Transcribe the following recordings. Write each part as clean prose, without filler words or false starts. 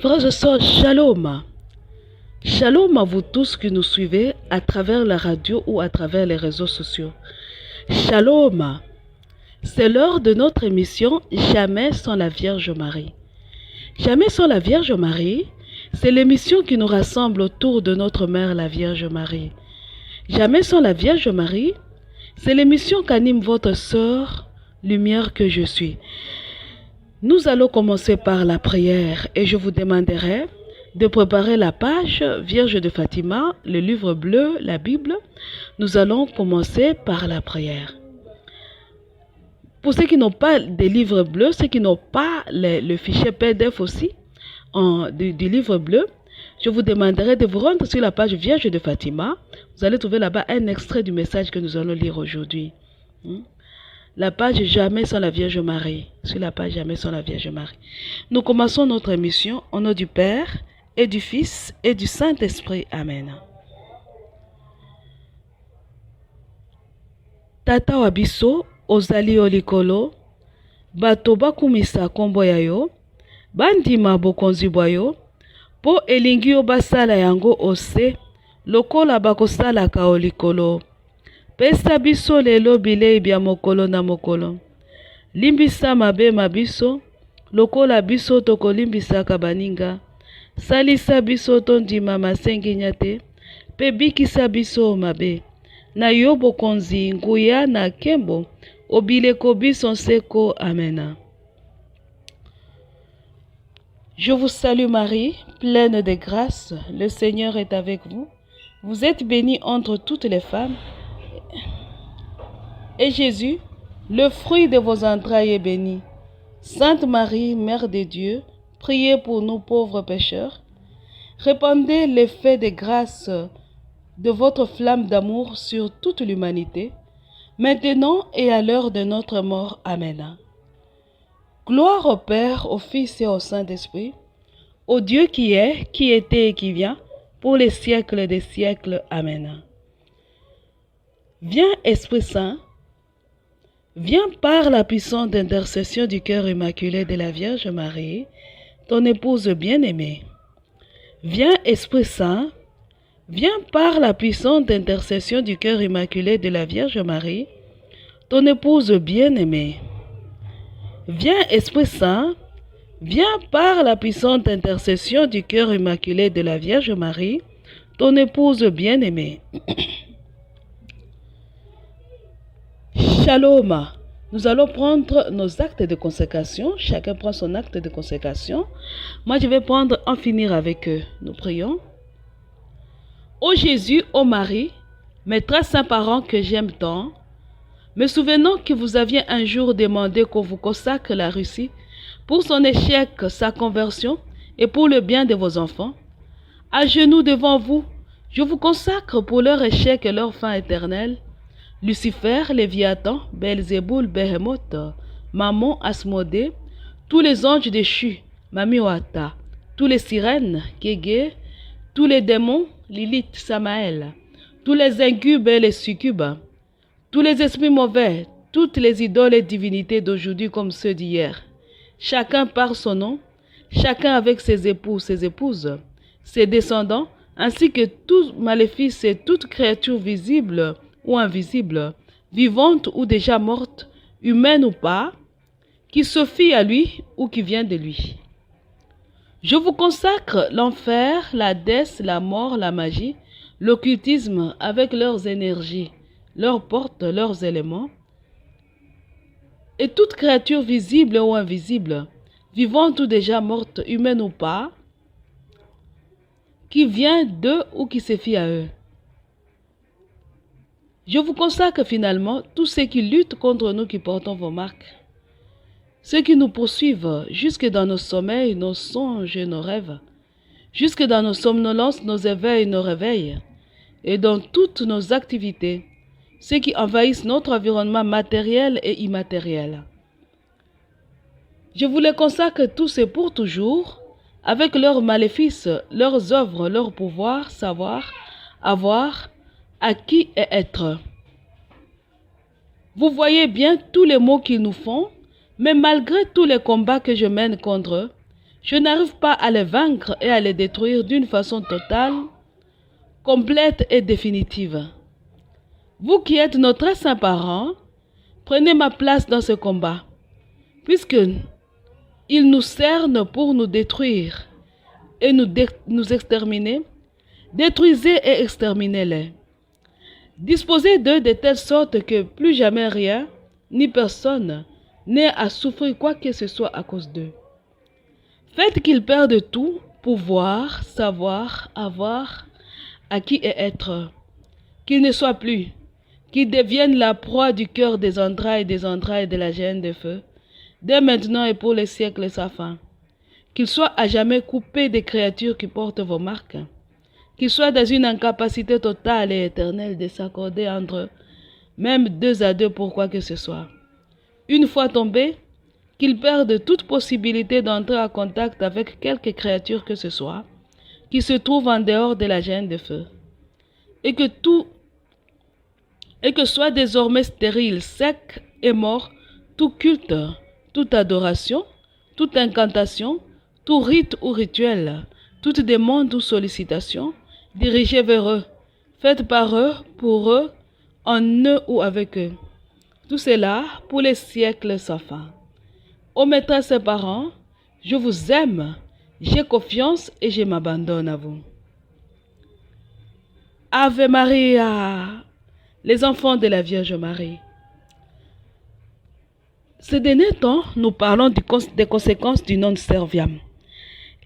Frères et sœurs, shalom. Shalom à vous tous qui nous suivez à travers la radio ou à travers les réseaux sociaux. Shalom. C'est l'heure de notre émission Jamais sans la Vierge Marie. Jamais sans la Vierge Marie, c'est l'émission qui nous rassemble autour de notre Mère la Vierge Marie. Jamais sans la Vierge Marie, c'est l'émission qu'anime votre sœur, lumière que je suis. Nous allons commencer par la prière et je vous demanderai de préparer la page Vierge de Fatima, le livre bleu, la Bible. Nous allons commencer par la prière. Pour ceux qui n'ont pas des livres bleus, ceux qui n'ont pas le fichier PDF aussi du livre bleu, je vous demanderai de vous rendre sur la page Vierge de Fatima. Vous allez trouver là-bas un extrait du message que nous allons lire aujourd'hui. La page Jamais sans la Vierge Marie. Sur la page Jamais sans la Vierge Marie. Nous commençons notre émission au nom du Père et du Fils et du Saint-Esprit. Amen. Tata wabiso ozali olikolo, bato bakumisa kombo ya yo, bandima bokonzi bwa yo, po elingi yo basala yango ose, lokola bakosalaka olikolo. Pesa biso lelo bilei bya mokolo na mokolo. Limbisa mabe mabiso, lokola biso tokolimbisaka baninga. Salisa biso tondima masenginya te, pe bikisa biso mabe. Na yo bokonzi nguya na kembo, obileko biso nseko. Amen. Je vous salue Marie, pleine de grâce, le Seigneur est avec vous. Vous êtes bénie entre toutes les femmes. Et Jésus, le fruit de vos entrailles est béni. Sainte Marie, Mère de Dieu, priez pour nous pauvres pécheurs. Répandez l'effet de grâce de votre flamme d'amour sur toute l'humanité, maintenant et à l'heure de notre mort. Amen. Gloire au Père, au Fils et au Saint-Esprit, au Dieu qui est, qui était et qui vient, pour les siècles des siècles. Amen. Viens, Esprit Saint, viens par la puissante intercession du cœur immaculé de la Vierge Marie, ton épouse bien-aimée. Viens, Esprit Saint, viens par la puissante intercession du cœur immaculé de la Vierge Marie, ton épouse bien-aimée. Viens, Esprit Saint, viens par la puissante intercession du cœur immaculé de la Vierge Marie, ton épouse bien-aimée. Shalom. Nous allons prendre nos actes de consécration. Chacun prend son acte de consécration. Moi, je vais prendre en finir avec eux. Nous prions. Ô Jésus, ô Marie, mes très saints parents que j'aime tant, me souvenant que vous aviez un jour demandé qu'on vous consacre la Russie pour son échec, sa conversion et pour le bien de vos enfants, à genoux devant vous, je vous consacre pour leur échec et leur fin éternelle, Lucifer, Léviathan, Belzéboul, Behemoth, Mammon, Asmodée, tous les anges déchus, Mamiwata, tous les sirènes, Kégé, tous les démons, Lilith, Samaël, tous les incubes et les succubes, tous les esprits mauvais, toutes les idoles et divinités d'aujourd'hui comme ceux d'hier, chacun par son nom, chacun avec ses époux, ses épouses, ses descendants, ainsi que tout maléfice et toute créature visible ou invisible, vivante ou déjà morte, humaine ou pas, qui se fie à lui ou qui vient de lui. Je vous consacre l'enfer, la dèce, la mort, la magie, l'occultisme avec leurs énergies, leurs portes, leurs éléments, et toute créature visible ou invisible, vivante ou déjà morte, humaine ou pas, qui vient d'eux ou qui se fie à eux. Je vous consacre finalement tous ceux qui luttent contre nous qui portons vos marques, ceux qui nous poursuivent jusque dans nos sommeils, nos songes et nos rêves, jusque dans nos somnolences, nos éveils, nos réveils, et dans toutes nos activités, ceux qui envahissent notre environnement matériel et immatériel. Je vous les consacre tous et pour toujours, avec leurs maléfices, leurs œuvres, leurs pouvoirs, savoir, avoir, acquis et être. Vous voyez bien tous les maux qu'ils nous font, mais malgré tous les combats que je mène contre eux, Je n'arrive pas à les vaincre et à les détruire d'une façon totale, complète et définitive. Vous qui êtes nos très saints parents, prenez ma place dans ce combat, puisque ils nous cernent pour nous détruire et nous exterminer. Détruisez et exterminez-les. Disposez d'eux de telle sorte que plus jamais rien, ni personne, n'ait à souffrir quoi que ce soit à cause d'eux. Faites qu'ils perdent tout, pouvoir, savoir, avoir, acquis et être. Qu'ils ne soient plus, qu'ils deviennent la proie du cœur des entrailles de la gêne de feu, dès maintenant et pour les siècles sans fin. Qu'ils soient à jamais coupés des créatures qui portent vos marques. Qu'ils soient dans une incapacité totale et éternelle de s'accorder entre eux, même deux à deux pour quoi que ce soit. Une fois tombés, qu'ils perdent toute possibilité d'entrer en contact avec quelque créature que ce soit, qui se trouve en dehors de la gêne de feu. Et que soit désormais stérile, sec et mort, tout culte, toute adoration, toute incantation, tout rite ou rituel, toute demande ou sollicitation, dirigée vers eux, faite par eux, pour eux, en eux ou avec eux. Tout cela pour les siècles sans fin. Ô maîtresses et parents, je vous aime, j'ai confiance et je m'abandonne à vous. Ave Maria, les enfants de la Vierge Marie. Ces derniers temps, nous parlons des conséquences du non serviam.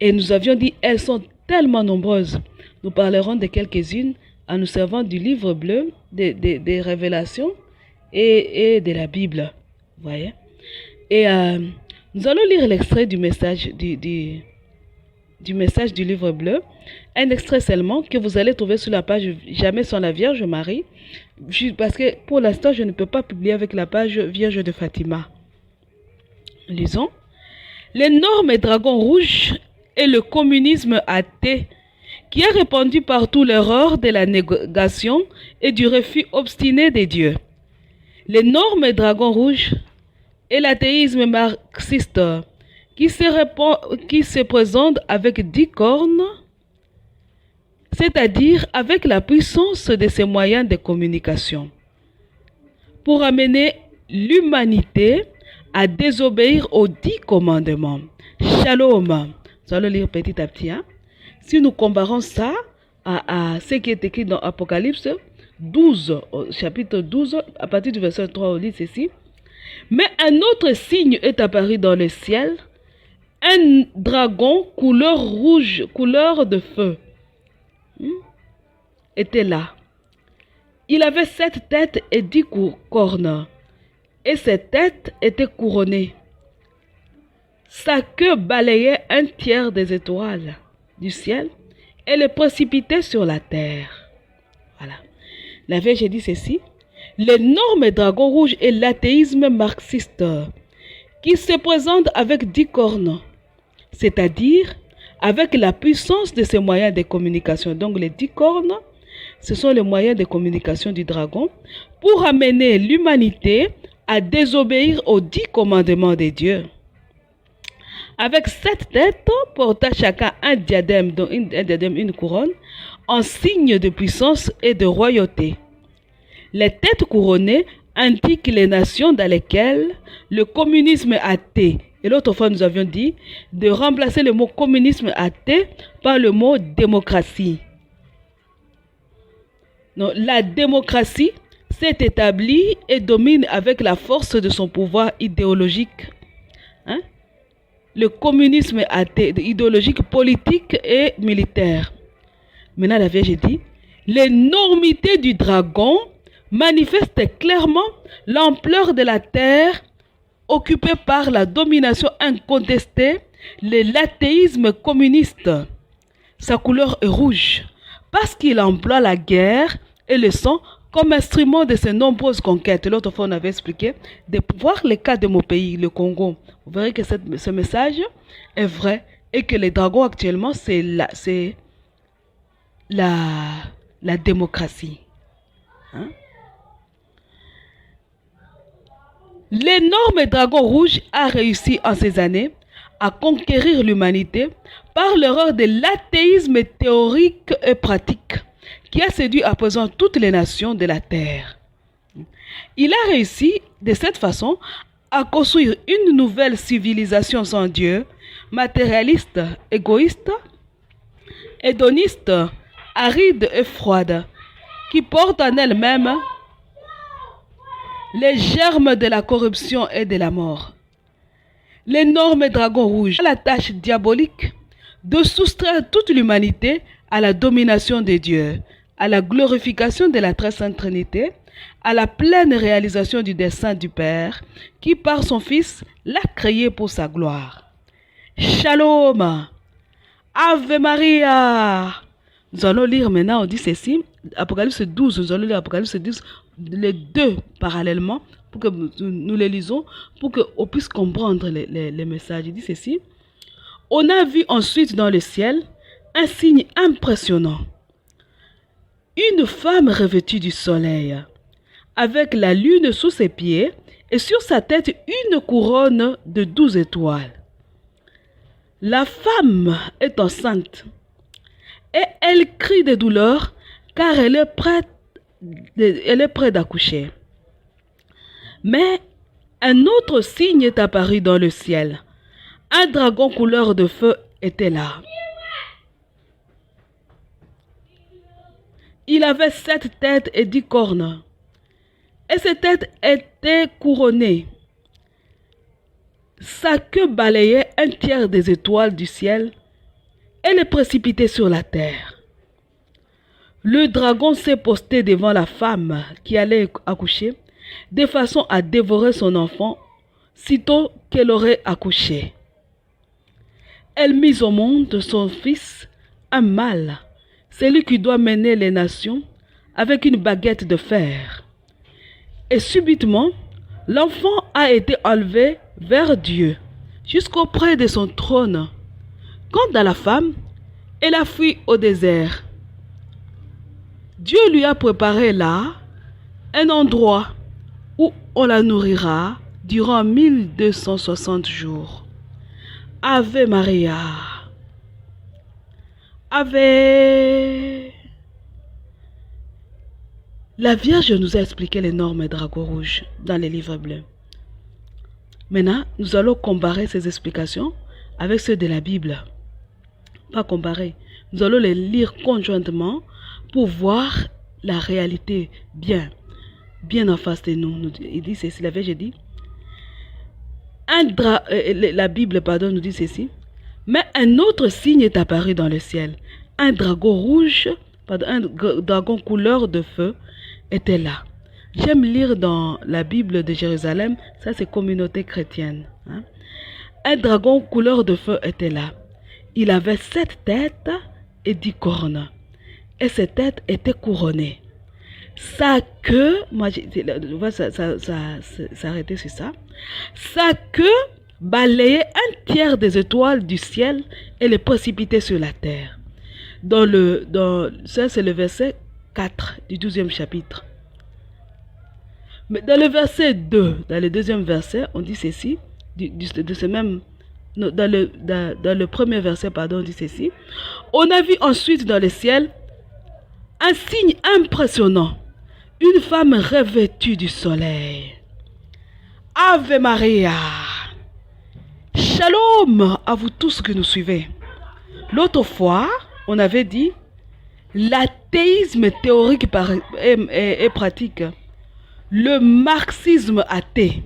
Et nous avions dit, elles sont tellement nombreuses. Nous parlerons de quelques-unes en nous servant du livre bleu, des révélations et de la Bible. Vous voyez? Et nous allons lire l'extrait du message du message du livre bleu. Un extrait seulement que vous allez trouver sur la page Jamais sans la Vierge Marie. Parce que pour l'instant, je ne peux pas publier avec la page Vierge de Fatima. Lisons. L'énorme dragon rouge est le communisme athée qui a répandu partout l'erreur de la négation et du refus obstiné des dieux. L'énorme dragon rouge est l'athéisme marxiste qui se présente avec 10 cornes, c'est-à-dire avec la puissance de ses moyens de communication, pour amener l'humanité à désobéir aux 10 commandements. Shalom. Nous allons lire petit à petit. Si nous comparons ça à ce qui est écrit dans Apocalypse 12, chapitre 12, à partir du verset 3, on lit ceci. Mais un autre signe est apparu dans le ciel, un dragon couleur rouge, couleur de feu, était là. Il avait 7 têtes et 10 cornes, et ses têtes étaient couronnées. Sa queue balayait un tiers des étoiles du ciel et les précipitait sur la terre. Voilà. La Vierge dit ceci. L'énorme dragon rouge est l'athéisme marxiste qui se présente avec 10 cornes, c'est-à-dire avec la puissance de ses moyens de communication. Donc les 10 cornes, ce sont les moyens de communication du dragon pour amener l'humanité à désobéir aux 10 commandements de Dieu. Avec 7 têtes, portant chacun un diadème, dont une couronne, en signe de puissance et de royauté. Les têtes couronnées indiquent les nations dans lesquelles le communisme athée, et l'autre fois nous avions dit de remplacer le mot communisme athée par le mot démocratie. Donc, la démocratie s'est établie et domine avec la force de son pouvoir idéologique. Le communisme athée, idéologique, politique et militaire. Maintenant, la Vierge dit, l'énormité du dragon manifeste clairement l'ampleur de la terre occupée par la domination incontestée, l'athéisme communiste. Sa couleur est rouge parce qu'il emploie la guerre et le sang comme instrument de ses nombreuses conquêtes. L'autre fois, on avait expliqué de voir le cas de mon pays, le Congo. Vous verrez que ce message est vrai et que les dragons actuellement, c'est la démocratie. L'énorme dragon rouge a réussi en ces années à conquérir l'humanité par l'erreur de l'athéisme théorique et pratique qui a séduit à présent toutes les nations de la terre. Il a réussi de cette façon à construire une nouvelle civilisation sans Dieu, matérialiste, égoïste, hédoniste, aride et froide, qui porte en elle-même les germes de la corruption et de la mort. L'énorme dragon rouge a la tâche diabolique de soustraire toute l'humanité à la domination de Dieu, à la glorification de la très sainte Trinité, à la pleine réalisation du dessein du Père, qui par son Fils l'a créé pour sa gloire. Shalom, Ave Maria. Nous allons lire maintenant, on dit ceci, Apocalypse 12, nous allons lire Apocalypse 12, les deux parallèlement, pour que nous les lisons, pour qu'on puisse comprendre les messages. Il dit ceci: on a vu ensuite dans le ciel un signe impressionnant. Une femme revêtue du soleil, avec la lune sous ses pieds, et sur sa tête une couronne de 12 étoiles. La femme est enceinte, et elle crie de douleur, car elle est prête d'accoucher. Mais un autre signe est apparu dans le ciel. Un dragon couleur de feu était là. Il avait 7 têtes et 10 cornes. Et ses têtes étaient couronnées. Sa queue balayait un tiers des étoiles du ciel et les précipitait sur la terre. Le dragon s'est posté devant la femme qui allait accoucher, de façon à dévorer son enfant sitôt qu'elle aurait accouché. Elle mit au monde son fils, un mâle, celui qui doit mener les nations avec une baguette de fer. Et subitement, l'enfant a été enlevé vers Dieu, jusqu'auprès de son trône. Quant à la femme, elle a fui au désert. Dieu lui a préparé là un endroit où on la nourrira durant 1260 jours. Ave Maria. Ave. La Vierge nous a expliqué l'énorme dragon rouge dans les livres bleus. Maintenant, nous allons comparer ces explications avec ceux de la Bible. Pas comparer. Nous allons les lire conjointement pour voir la réalité bien en face de nous. Il dit ceci, la Vierge dit, la Bible nous dit ceci, mais un autre signe est apparu dans le ciel. Un dragon rouge, un dragon couleur de feu était là. J'aime lire dans la Bible de Jérusalem, ça c'est communauté chrétienne. Un dragon couleur de feu était là. Il avait 7 têtes et 10 cornes. Et ses têtes étaient couronnées. Sa queue, on va s'arrêter sur ça. Sa queue balayait un tiers des étoiles du ciel et les précipitait sur la terre. Ça c'est le verset 4 du 12e chapitre. Mais dans le verset 2, dans le deuxième verset, on dit ceci, de ce même, dans le premier verset, on dit ceci. On a vu ensuite dans le ciel un signe impressionnant, une femme revêtue du soleil. Ave Maria. Shalom à vous tous que nous suivez. L'autre fois, on avait dit l'athéisme théorique et pratique, le marxisme athée,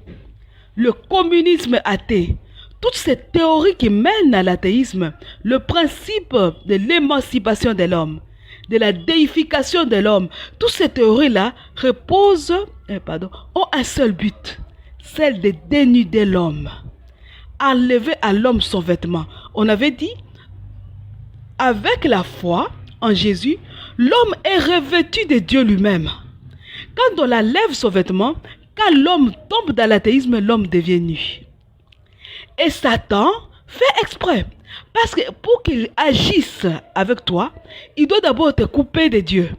le communisme athée, toutes ces théories qui mènent à l'athéisme, le principe de l'émancipation de l'homme, de la déification de l'homme, toutes ces théories-là reposent, ont un seul but, celle de dénuder l'homme, enlever à l'homme son vêtement. On avait dit, avec la foi en Jésus, l'homme est revêtu de Dieu lui-même. Quand on enlève son vêtement, quand l'homme tombe dans l'athéisme, l'homme devient nu. Et Satan fait exprès. Parce que pour qu'il agisse avec toi, il doit d'abord te couper de Dieu.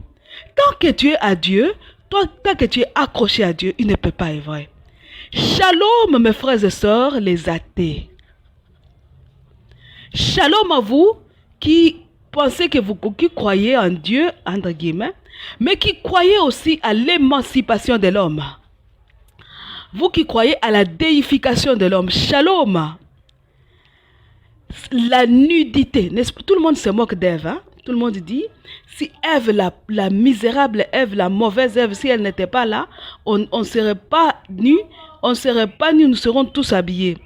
Tant que tu es à Dieu, tant que tu es accroché à Dieu, il ne peut pas être vrai. Shalom mes frères et sœurs, les athées. Shalom à vous qui pensez qui croyez en Dieu, entre guillemets, mais qui croyez aussi à l'émancipation de l'homme. Vous qui croyez à la déification de l'homme. Shalom. La nudité. Tout le monde se moque d'Ève. Hein? Tout le monde dit, si Ève, la misérable Ève, la mauvaise Ève, si elle n'était pas là, on ne serait pas nus, nous serons tous habillés.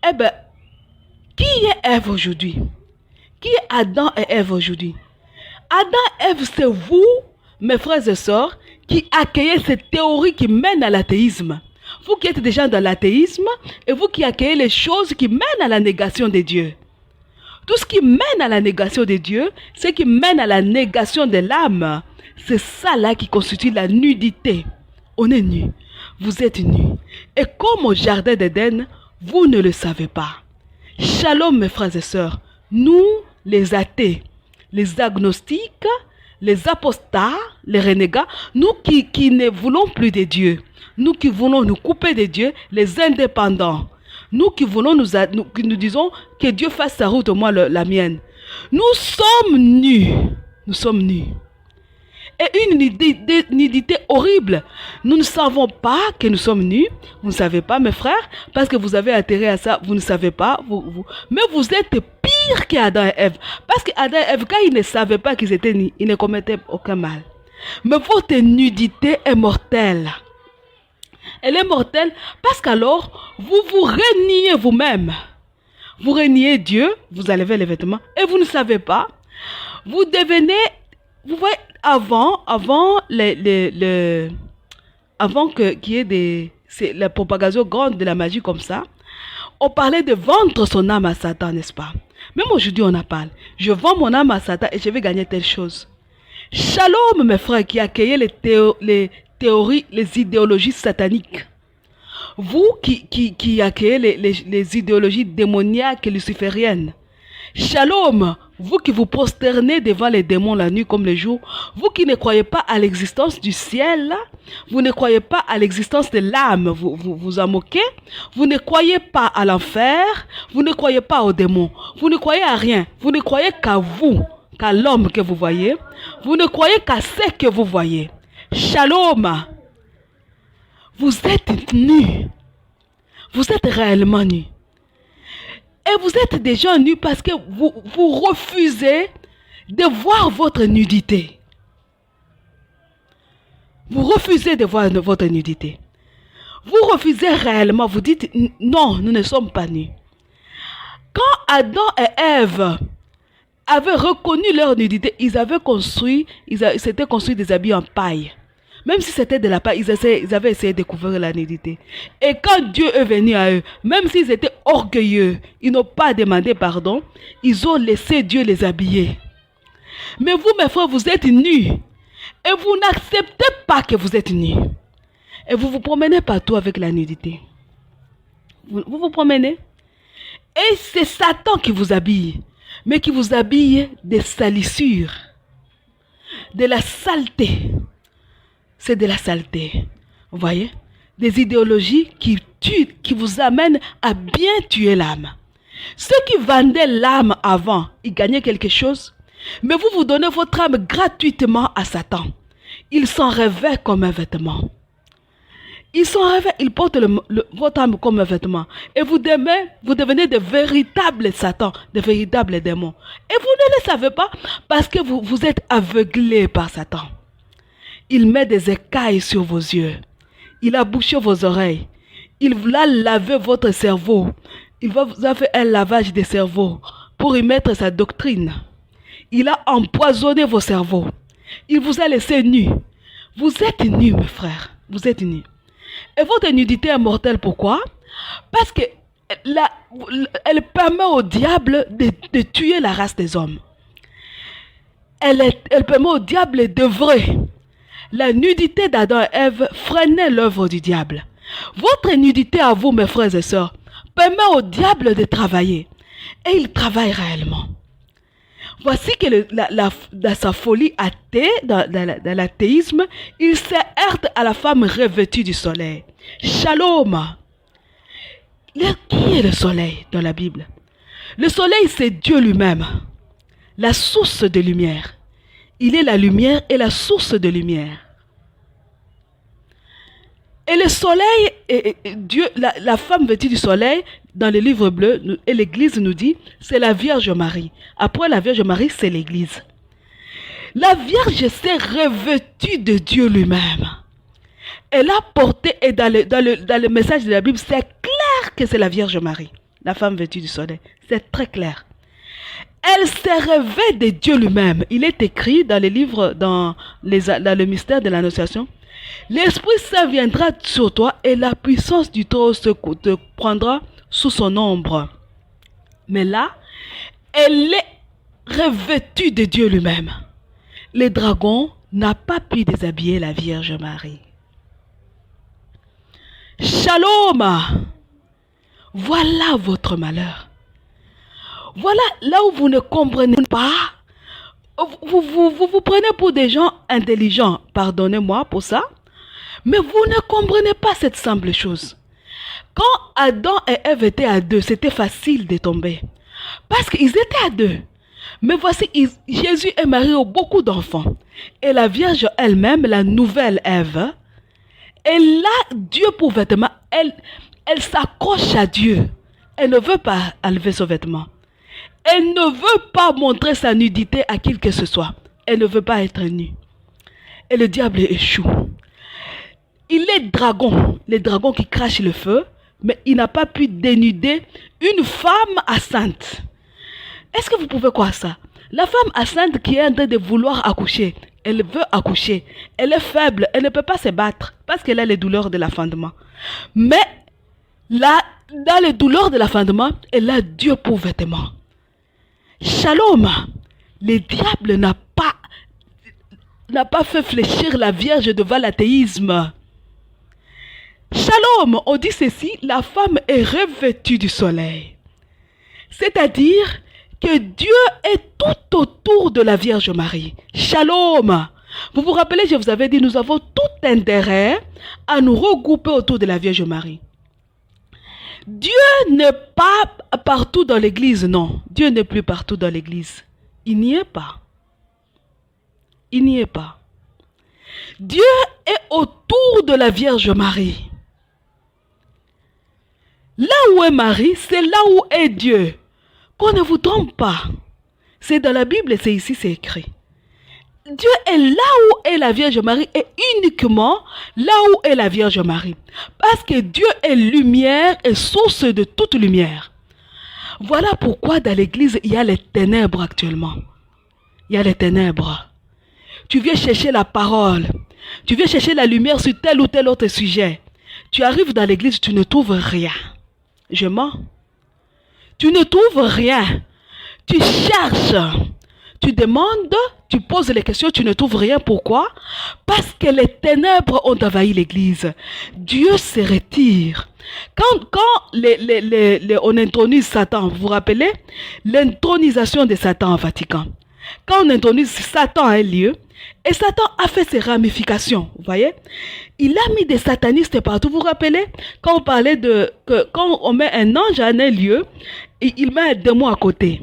Eh bien, qui est Ève aujourd'hui? Qui est Adam et Ève aujourd'hui? Adam et Ève, c'est vous, mes frères et sœurs, qui accueillez cette théorie qui mène à l'athéisme. Vous qui êtes déjà dans l'athéisme et vous qui accueillez les choses qui mènent à la négation de Dieu. Tout ce qui mène à la négation de Dieu, ce qui mène à la négation de l'âme, c'est ça là qui constitue la nudité. On est nus, vous êtes nus. Et comme au jardin d'Éden, vous ne le savez pas. Shalom mes frères et sœurs, nous les athées, les agnostiques, les apostats, les renégats, nous qui ne voulons plus de Dieu, nous qui voulons nous couper de Dieu, les indépendants, nous qui voulons nous disons que Dieu fasse sa route, moi la mienne. Nous sommes nus. Nous sommes nus. Et une nudité horrible. Nous ne savons pas que nous sommes nus. Vous ne savez pas, mes frères, parce que vous avez atterri à ça, vous ne savez pas. Mais vous êtes pire qu'Adam et Ève. Parce qu'Adam et Ève, quand ils ne savaient pas qu'ils étaient nus, ils ne commettaient aucun mal. Mais votre nudité est mortelle. Elle est mortelle parce qu'alors, vous vous reniez vous-même. Vous reniez Dieu, vous enlevez les vêtements et vous ne savez pas. Vous devenez, vous voyez, avant qu'il y ait la propagation grande de la magie comme ça, on parlait de vendre son âme à Satan, n'est-ce pas? Même aujourd'hui, on en parle. Je vends mon âme à Satan et je vais gagner telle chose. Shalom, mes frères, qui accueillez les théories, les idéologies sataniques. Vous qui accueillez les idéologies démoniaques et lucifériennes. Shalom, vous qui vous prosternez devant les démons la nuit comme le jour. Vous qui ne croyez pas à l'existence du ciel. Vous ne croyez pas à l'existence de l'âme. Vous en moquez. Vous ne croyez pas à l'enfer. Vous ne croyez pas aux démons. Vous ne croyez à rien. Vous ne croyez qu'à vous, qu'à l'homme que vous voyez. Vous ne croyez qu'à ce que vous voyez. Shalom. Vous êtes nus. Vous êtes réellement nus. Et vous êtes déjà nus parce que vous refusez de voir votre nudité. Vous refusez de voir votre nudité. Vous refusez réellement. Vous dites non, nous ne sommes pas nus. Quand Adam et Ève avaient reconnu leur nudité, ils s'étaient construit des habits en paille. Même si c'était de la paille, ils avaient essayé de découvrir la nudité. Et quand Dieu est venu à eux, même s'ils étaient orgueilleux, ils n'ont pas demandé pardon, ils ont laissé Dieu les habiller. Mais vous, mes frères, vous êtes nus. Et vous n'acceptez pas que vous êtes nus. Et vous vous promenez partout avec la nudité. Vous vous promenez. Et c'est Satan qui vous habille. Mais qui vous habille des salissures. De la saleté. C'est de la saleté. Vous voyez? Des idéologies qui tuent, qui vous amènent à bien tuer l'âme. Ceux qui vendaient l'âme avant, ils gagnaient quelque chose. Mais vous donnez votre âme gratuitement à Satan. Il s'en revêt comme un vêtement. Il s'en revêt, il porte votre âme comme un vêtement. Et vous devenez de véritables Satans, de véritables démons. Et vous ne le savez pas parce que vous êtes aveuglés par Satan. Il met des écailles sur vos yeux. Il a bouché vos oreilles. Il a lavé votre cerveau. Il vous a fait un lavage des cerveaux pour y mettre sa doctrine. Il a empoisonné vos cerveaux. Il vous a laissé nus. Vous êtes nus, mes frères. Vous êtes nus. Et votre nudité est mortelle. Pourquoi? Parce que elle permet au diable de tuer la race des hommes. Elle permet au diable d'œuvrer. La nudité d'Adam et Ève freinait l'œuvre du diable. Votre nudité à vous, mes frères et sœurs, permet au diable de travailler. Et il travaille réellement. Voici que dans sa folie athée, dans l'athéisme, il se heurte à la femme revêtue du soleil. Shalom. Qui est le soleil dans la Bible? Le soleil, c'est Dieu lui-même, la source de lumière. Il est la lumière et la source de lumière. Et le soleil, Dieu, la femme vêtue du soleil, dans le livre bleu, et l'Église nous dit, c'est la Vierge Marie. Après la Vierge Marie, c'est l'Église. La Vierge s'est revêtue de Dieu lui-même. Elle a porté, et dans le message de la Bible, c'est clair que c'est la Vierge Marie, la femme vêtue du soleil. C'est très clair. Elle s'est revêtue de Dieu lui-même. Il est écrit dans les livres, dans le mystère de l'Annonciation, l'Esprit Saint viendra sur toi et la puissance du Très-Haut te prendra sous son ombre. Mais là, elle est revêtue de Dieu lui-même. Les dragons n'ont pas pu déshabiller la Vierge Marie. Shalom! Voilà votre malheur. Voilà là où vous ne comprenez pas. Vous prenez pour des gens intelligents. Pardonnez-moi pour ça. Mais vous ne comprenez pas cette simple chose. Quand Adam et Ève étaient à deux, c'était facile de tomber. Parce qu'ils étaient à deux. Mais voici, Jésus et Marie ont beaucoup d'enfants. Et la Vierge elle-même, la nouvelle Ève, elle a Dieu pour vêtement. Elle s'accroche à Dieu. Elle ne veut pas enlever son vêtement. Elle ne veut pas montrer sa nudité à qui que ce soit. Elle ne veut pas être nue. Et le diable échoue. Il est dragon, les dragons qui crachent le feu, mais il n'a pas pu dénuder une femme enceinte. Est-ce que vous pouvez croire ça? La femme enceinte qui est en train de vouloir accoucher, elle veut accoucher, elle est faible, elle ne peut pas se battre parce qu'elle a les douleurs de l'enfantement. Mais là, dans les douleurs de l'enfantement, elle a Dieu pour vêtement. Shalom, le diable n'a pas fait fléchir la Vierge devant l'athéisme. Shalom, on dit ceci, la femme est revêtue du soleil. C'est-à-dire que Dieu est tout autour de la Vierge Marie. Shalom. Vous vous rappelez, je vous avais dit, nous avons tout intérêt à nous regrouper autour de la Vierge Marie. Dieu n'est pas partout dans l'église, non. Dieu n'est plus partout dans l'église. Il n'y est pas. Il n'y est pas. Dieu est autour de la Vierge Marie. Là où est Marie, c'est là où est Dieu. Qu'on ne vous trompe pas. C'est dans la Bible et c'est ici, c'est écrit. Dieu est là où est la Vierge Marie et uniquement là où est la Vierge Marie. Parce que Dieu est lumière et source de toute lumière. Voilà pourquoi dans l'église, il y a les ténèbres actuellement. Il y a les ténèbres. Tu viens chercher la parole. Tu viens chercher la lumière sur tel ou tel autre sujet. Tu arrives dans l'église, tu ne trouves rien. Je mens. Tu ne trouves rien. Tu cherches. Tu demandes, tu poses les questions, tu ne trouves rien. Pourquoi? Parce que les ténèbres ont envahi l'église. Dieu se retire. Quand on intronise Satan, vous vous rappelez? L'intronisation de Satan au Vatican. Quand on intronise Satan à un lieu, et Satan a fait ses ramifications, vous voyez? Il a mis des satanistes partout, vous vous rappelez? Quand on parlait quand on met un ange à un lieu, il met un démon à côté.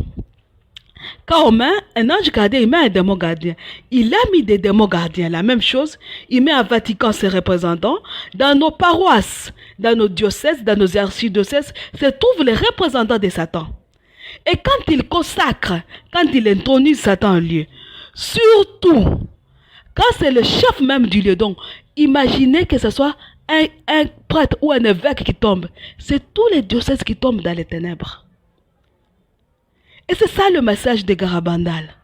Quand on met un ange gardien, il met un démon gardien. Il a mis des démons gardiens, la même chose. Il met à Vatican ses représentants. Dans nos paroisses, dans nos diocèses, dans nos archidiocèses, se trouvent les représentants de Satan. Et quand il consacre, quand il intronise Satan en lieu, surtout, quand c'est le chef même du lieu, donc, imaginez que ce soit un prêtre ou un évêque qui tombe. C'est tous les diocèses qui tombent dans les ténèbres. Et c'est ça le message de Garabandal.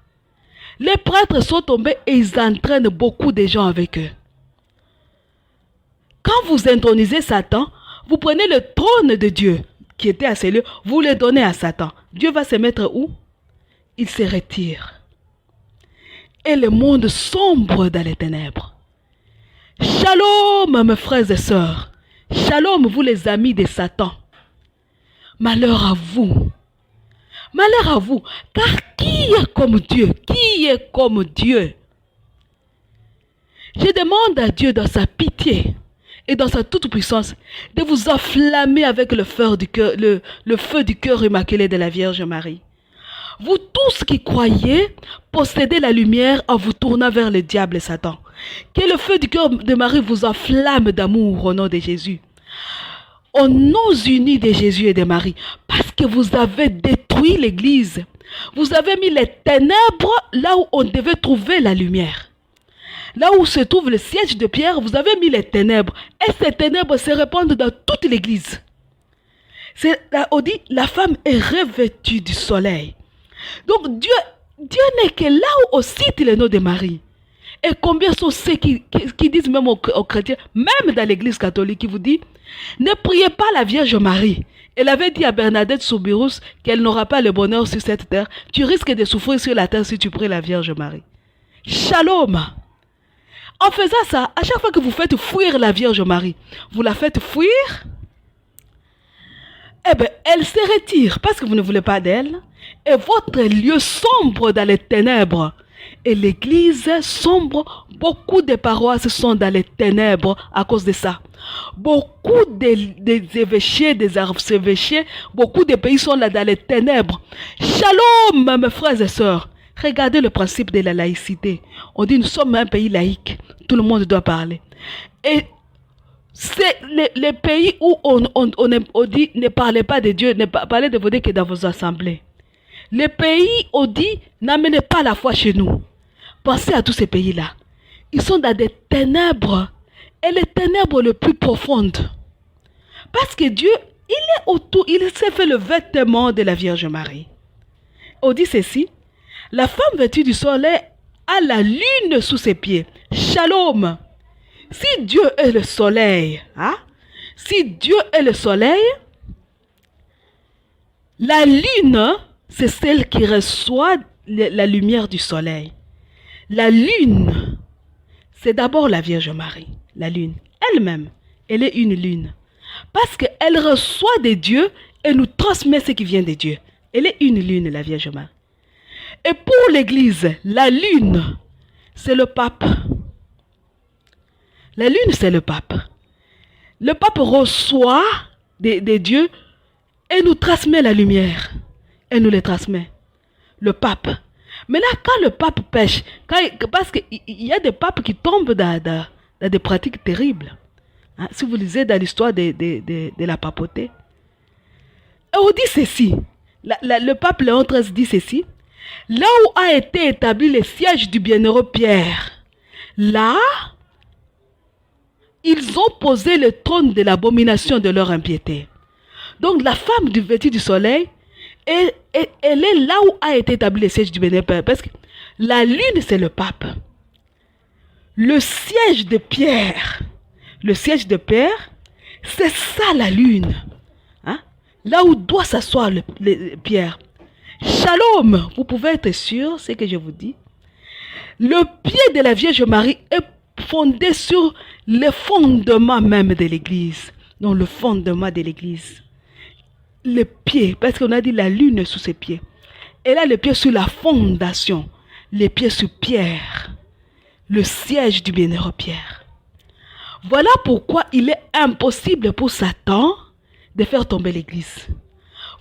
Les prêtres sont tombés et ils entraînent beaucoup de gens avec eux. Quand vous intronisez Satan, vous prenez le trône de Dieu qui était à ces lieux, vous le donnez à Satan. Dieu va se mettre où? Il se retire. Et le monde sombre dans les ténèbres. Shalom, mes frères et sœurs. Shalom, vous les amis de Satan. Malheur à vous. Malheur à vous, car qui est comme Dieu? Qui est comme Dieu? Je demande à Dieu dans sa pitié et dans sa toute puissance, de vous enflammer avec le feu du cœur, le feu du cœur immaculé de la Vierge Marie. Vous tous qui croyez, possédez la lumière en vous tournant vers le diable et Satan. Que le feu du cœur de Marie vous enflamme d'amour au nom de Jésus. Au nom uni de Jésus et de Marie, parce que vous avez détruit l'Église. Vous avez mis les ténèbres là où on devait trouver la lumière. Là où se trouve le siège de Pierre, vous avez mis les ténèbres. Et ces ténèbres se répandent dans toute l'Église. On dit, la femme est revêtue du soleil. Donc Dieu n'est que là où on cite le nom de Marie. Et combien sont ceux qui disent même aux chrétiens, même dans l'Église catholique, qui vous dit, ne priez pas la Vierge Marie. Elle avait dit à Bernadette Soubirous qu'elle n'aura pas le bonheur sur cette terre. Tu risques de souffrir sur la terre si tu pries la Vierge Marie. Shalom. En faisant ça, à chaque fois que vous faites fuir la Vierge Marie, vous la faites fuir, eh bien, elle se retire parce que vous ne voulez pas d'elle. Et votre lieu sombre dans les ténèbres. Et l'église sombre, beaucoup de paroisses sont dans les ténèbres à cause de ça. Beaucoup des évêchés, des archevêchés, beaucoup de pays sont là dans les ténèbres. Shalom, mes frères et sœurs. Regardez le principe de la laïcité. On dit nous sommes un pays laïque. Tout le monde doit parler. Et c'est les pays où on dit ne parlez pas de Dieu, ne parlez de vos dieux que dans vos assemblées. Les pays, on dit, n'amenez pas la foi chez nous. Pensez à tous ces pays-là. Ils sont dans des ténèbres. Et les ténèbres les plus profondes. Parce que Dieu, il s'est fait le vêtement de la Vierge Marie. On dit ceci, la femme vêtue du soleil a la lune sous ses pieds. Shalom. Si Dieu est le soleil, si Dieu est le soleil, la lune, c'est celle qui reçoit la lumière du soleil. La lune, c'est d'abord la Vierge Marie. La lune, elle-même, elle est une lune. Parce qu'elle reçoit de Dieu et nous transmet ce qui vient de Dieu. Elle est une lune, la Vierge Marie. Et pour l'Église, la lune, c'est le pape. La lune, c'est le pape. Le pape reçoit de Dieu et nous transmet la lumière. Et nous les transmet. Le pape. Mais là, quand le pape pêche, parce qu'il y a des papes qui tombent dans des pratiques terribles. Si vous lisez dans l'histoire de la papauté. Et on dit ceci. Le pape Léon XIII dit ceci. Là où a été établi le siège du bienheureux Pierre, là, ils ont posé le trône de l'abomination de leur impiété. Donc la femme vêtue du soleil, elle est là où a été établi le siège du bienheureux Pierre. Parce que la lune, c'est le pape. Le siège de Pierre, c'est ça la lune. Là où doit s'asseoir Pierre. Shalom, vous pouvez être sûr, c'est ce que je vous dis. Le pied de la Vierge Marie est fondé sur le fondement même de l'Église. Donc le fondement de l'Église. Le pied, parce qu'on a dit la lune sous ses pieds. Elle a le pied sur la fondation. Les pieds sur Pierre. Le siège du bienheureux Pierre. Voilà pourquoi il est impossible pour Satan de faire tomber l'Église.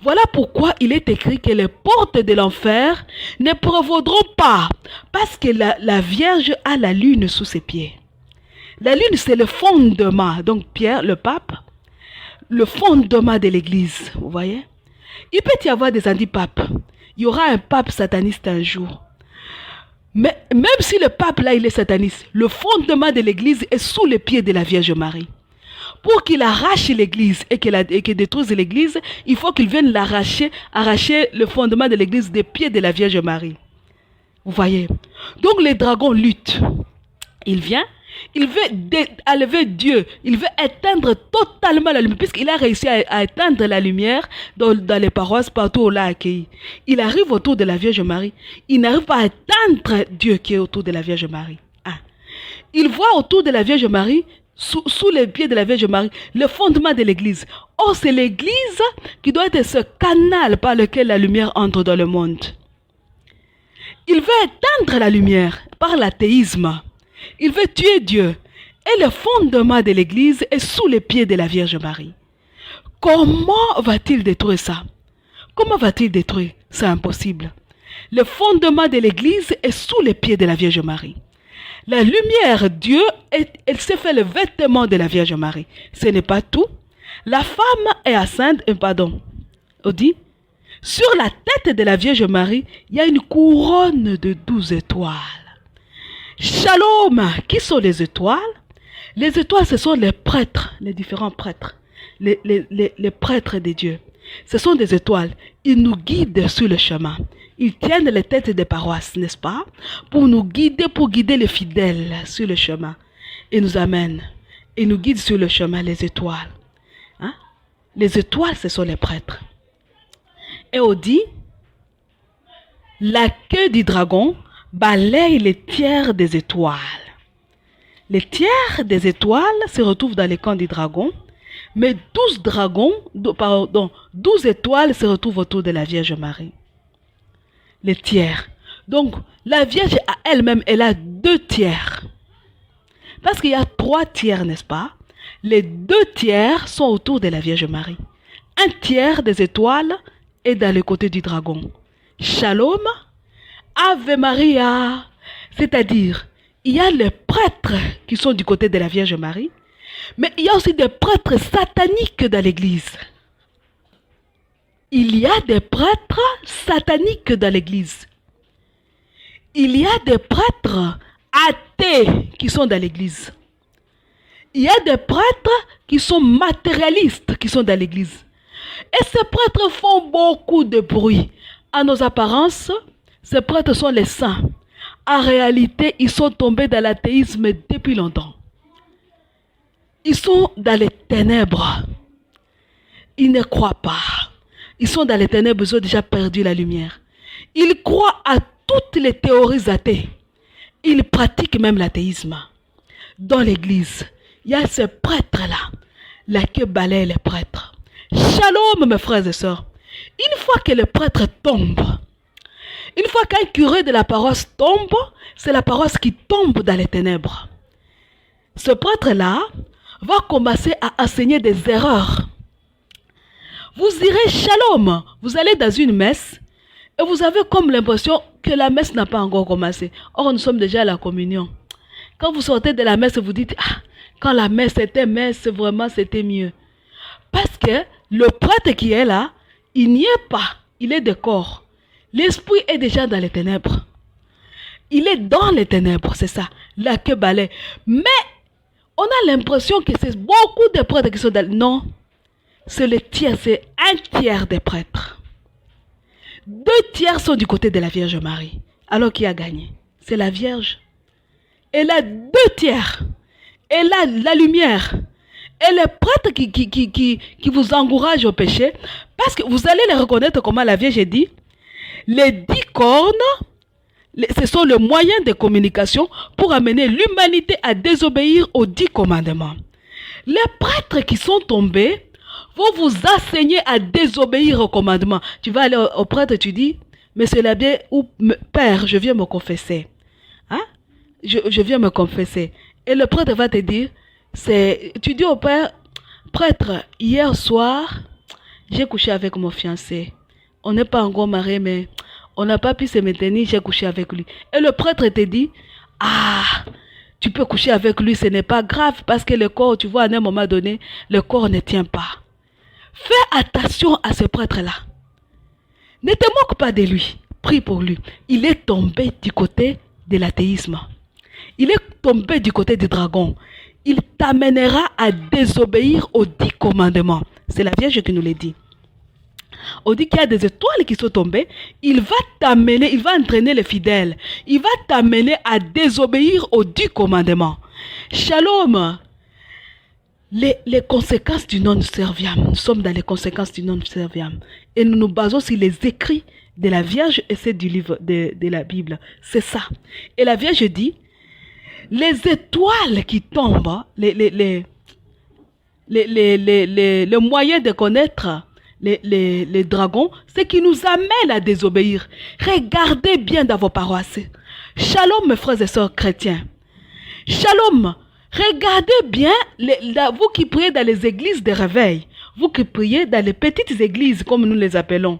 Voilà pourquoi il est écrit que les portes de l'enfer ne prévaudront pas, parce que la Vierge a la lune sous ses pieds. La lune, c'est le fondement. Donc Pierre, le pape, le fondement de l'Église, vous voyez. Il peut y avoir des antipapes. Il y aura un pape sataniste un jour. Mais même si le pape là, il est sataniste, le fondement de l'Église est sous les pieds de la Vierge Marie. Pour qu'il arrache l'Église et qu'il détruise l'Église, il faut qu'il vienne arracher le fondement de l'Église des pieds de la Vierge Marie. Vous voyez. Donc les dragons luttent. Il vient, il veut enlever Dieu, il veut éteindre totalement la lumière, puisqu'il a réussi à éteindre la lumière dans les paroisses partout où on l'a accueilli. Il arrive autour de la Vierge Marie, il n'arrive pas à éteindre Dieu qui est autour de la Vierge Marie. Il voit autour de la Vierge Marie, sous les pieds de la Vierge Marie, le fondement de l'Église. Or, c'est l'Église qui doit être ce canal par lequel la lumière entre dans le monde. Il veut éteindre la lumière par l'athéisme. Il veut tuer Dieu. Et le fondement de l'Église est sous les pieds de la Vierge Marie. Comment va-t-il détruire ça? Comment va-t-il détruire? C'est impossible. Le fondement de l'Église est sous les pieds de la Vierge Marie. La lumière, Dieu, elle s'est fait le vêtement de la Vierge Marie. Ce n'est pas tout. La femme est enceinte, on dit, sur la tête de la Vierge Marie, il y a une couronne de 12 étoiles. Shalom, qui sont les étoiles? Les étoiles, ce sont les prêtres, les différents prêtres, les prêtres de Dieu. Ce sont des étoiles. Ils nous guident sur le chemin. Ils tiennent les têtes des paroisses, n'est-ce pas? Pour nous guider, pour guider les fidèles sur le chemin. Ils nous amènent. Ils nous guident sur le chemin, les étoiles. Hein? Les étoiles, ce sont les prêtres. Et on dit, la queue du dragon balaye les tiers des étoiles. Les tiers des étoiles se retrouvent dans les camps du dragon, mais 12 étoiles se retrouvent autour de la Vierge Marie. Les tiers. Donc, la Vierge à elle-même, elle a 2 tiers. Parce qu'il y a 3 tiers, n'est-ce pas? Les 2 tiers sont autour de la Vierge Marie. 1 tiers des étoiles est dans le côté du dragon. Shalom, Ave Maria. C'est-à-dire, il y a les prêtres qui sont du côté de la Vierge Marie, mais il y a aussi des prêtres sataniques dans l'Église. Il y a des prêtres sataniques dans l'Église. Il y a des prêtres athées qui sont dans l'Église. Il y a des prêtres qui sont matérialistes qui sont dans l'Église. Et ces prêtres font beaucoup de bruit. À nos apparences, ces prêtres sont les saints. En réalité, ils sont tombés dans l'athéisme depuis longtemps. Ils sont dans les ténèbres. Ils ne croient pas. Ils sont dans les ténèbres, ils ont déjà perdu la lumière. Ils croient à toutes les théories athées. Ils pratiquent même l'athéisme. Dans l'église, il y a ces prêtres-là, là que balaient les prêtres. Shalom, mes frères et sœurs. Une fois que le prêtre tombe, une fois qu'un curé de la paroisse tombe, c'est la paroisse qui tombe dans les ténèbres. Ce prêtre-là va commencer à enseigner des erreurs. Vous irez shalom, vous allez dans une messe et vous avez comme l'impression que la messe n'a pas encore commencé. Or, nous sommes déjà à la communion. Quand vous sortez de la messe, vous dites, ah, quand la messe était messe, vraiment c'était mieux. Parce que le prêtre qui est là, il n'y est pas, il est de corps. L'esprit est déjà dans les ténèbres. Il est dans les ténèbres, c'est ça, la queue balaie. Mais on a l'impression que c'est beaucoup de prêtres qui sont dans... Non, c'est le tiers, c'est 1 tiers des prêtres. 2 tiers sont du côté de la Vierge Marie. Alors qui a gagné? C'est la Vierge. Elle a 2 tiers. Elle a la lumière. Et les prêtres qui vous encouragent au péché, parce que vous allez les reconnaître comment la Vierge dit, les 10 cornes, ce sont le moyen de communication pour amener l'humanité à désobéir aux 10 commandements. Les prêtres qui sont tombés vont vous enseigner à désobéir aux commandements. Tu vas aller au prêtre, tu dis, Monsieur l'abbé ou Père, je viens me confesser. Hein? Je viens me confesser. Et le prêtre va te dire, tu dis au Père, prêtre, hier soir, j'ai couché avec mon fiancé. On n'est pas encore mariés, mais on n'a pas pu se maintenir, j'ai couché avec lui. Et le prêtre te dit, ah, tu peux coucher avec lui, ce n'est pas grave, parce que le corps, tu vois, à un moment donné, le corps ne tient pas. Fais attention à ce prêtre-là. Ne te moque pas de lui, prie pour lui. Il est tombé du côté de l'athéisme. Il est tombé du côté du dragon. Il t'amènera à désobéir aux 10 commandements. C'est la Vierge qui nous l'a dit. On dit qu'il y a des étoiles qui sont tombées. Il va t'amener, il va entraîner les fidèles. Il va t'amener à désobéir aux 10 commandements. Shalom. Les conséquences du non-serviam. Nous sommes dans les conséquences du non-serviam. Et nous nous basons sur les écrits de la Vierge et c'est du livre de la Bible. C'est ça. Et la Vierge dit, les étoiles qui tombent, le moyen de connaître les dragons, c'est qui nous amène à désobéir. Regardez bien dans vos paroisses. Shalom, mes frères et sœurs chrétiens. Shalom. Regardez bien, vous qui priez dans les églises de réveil, vous qui priez dans les petites églises, comme nous les appelons.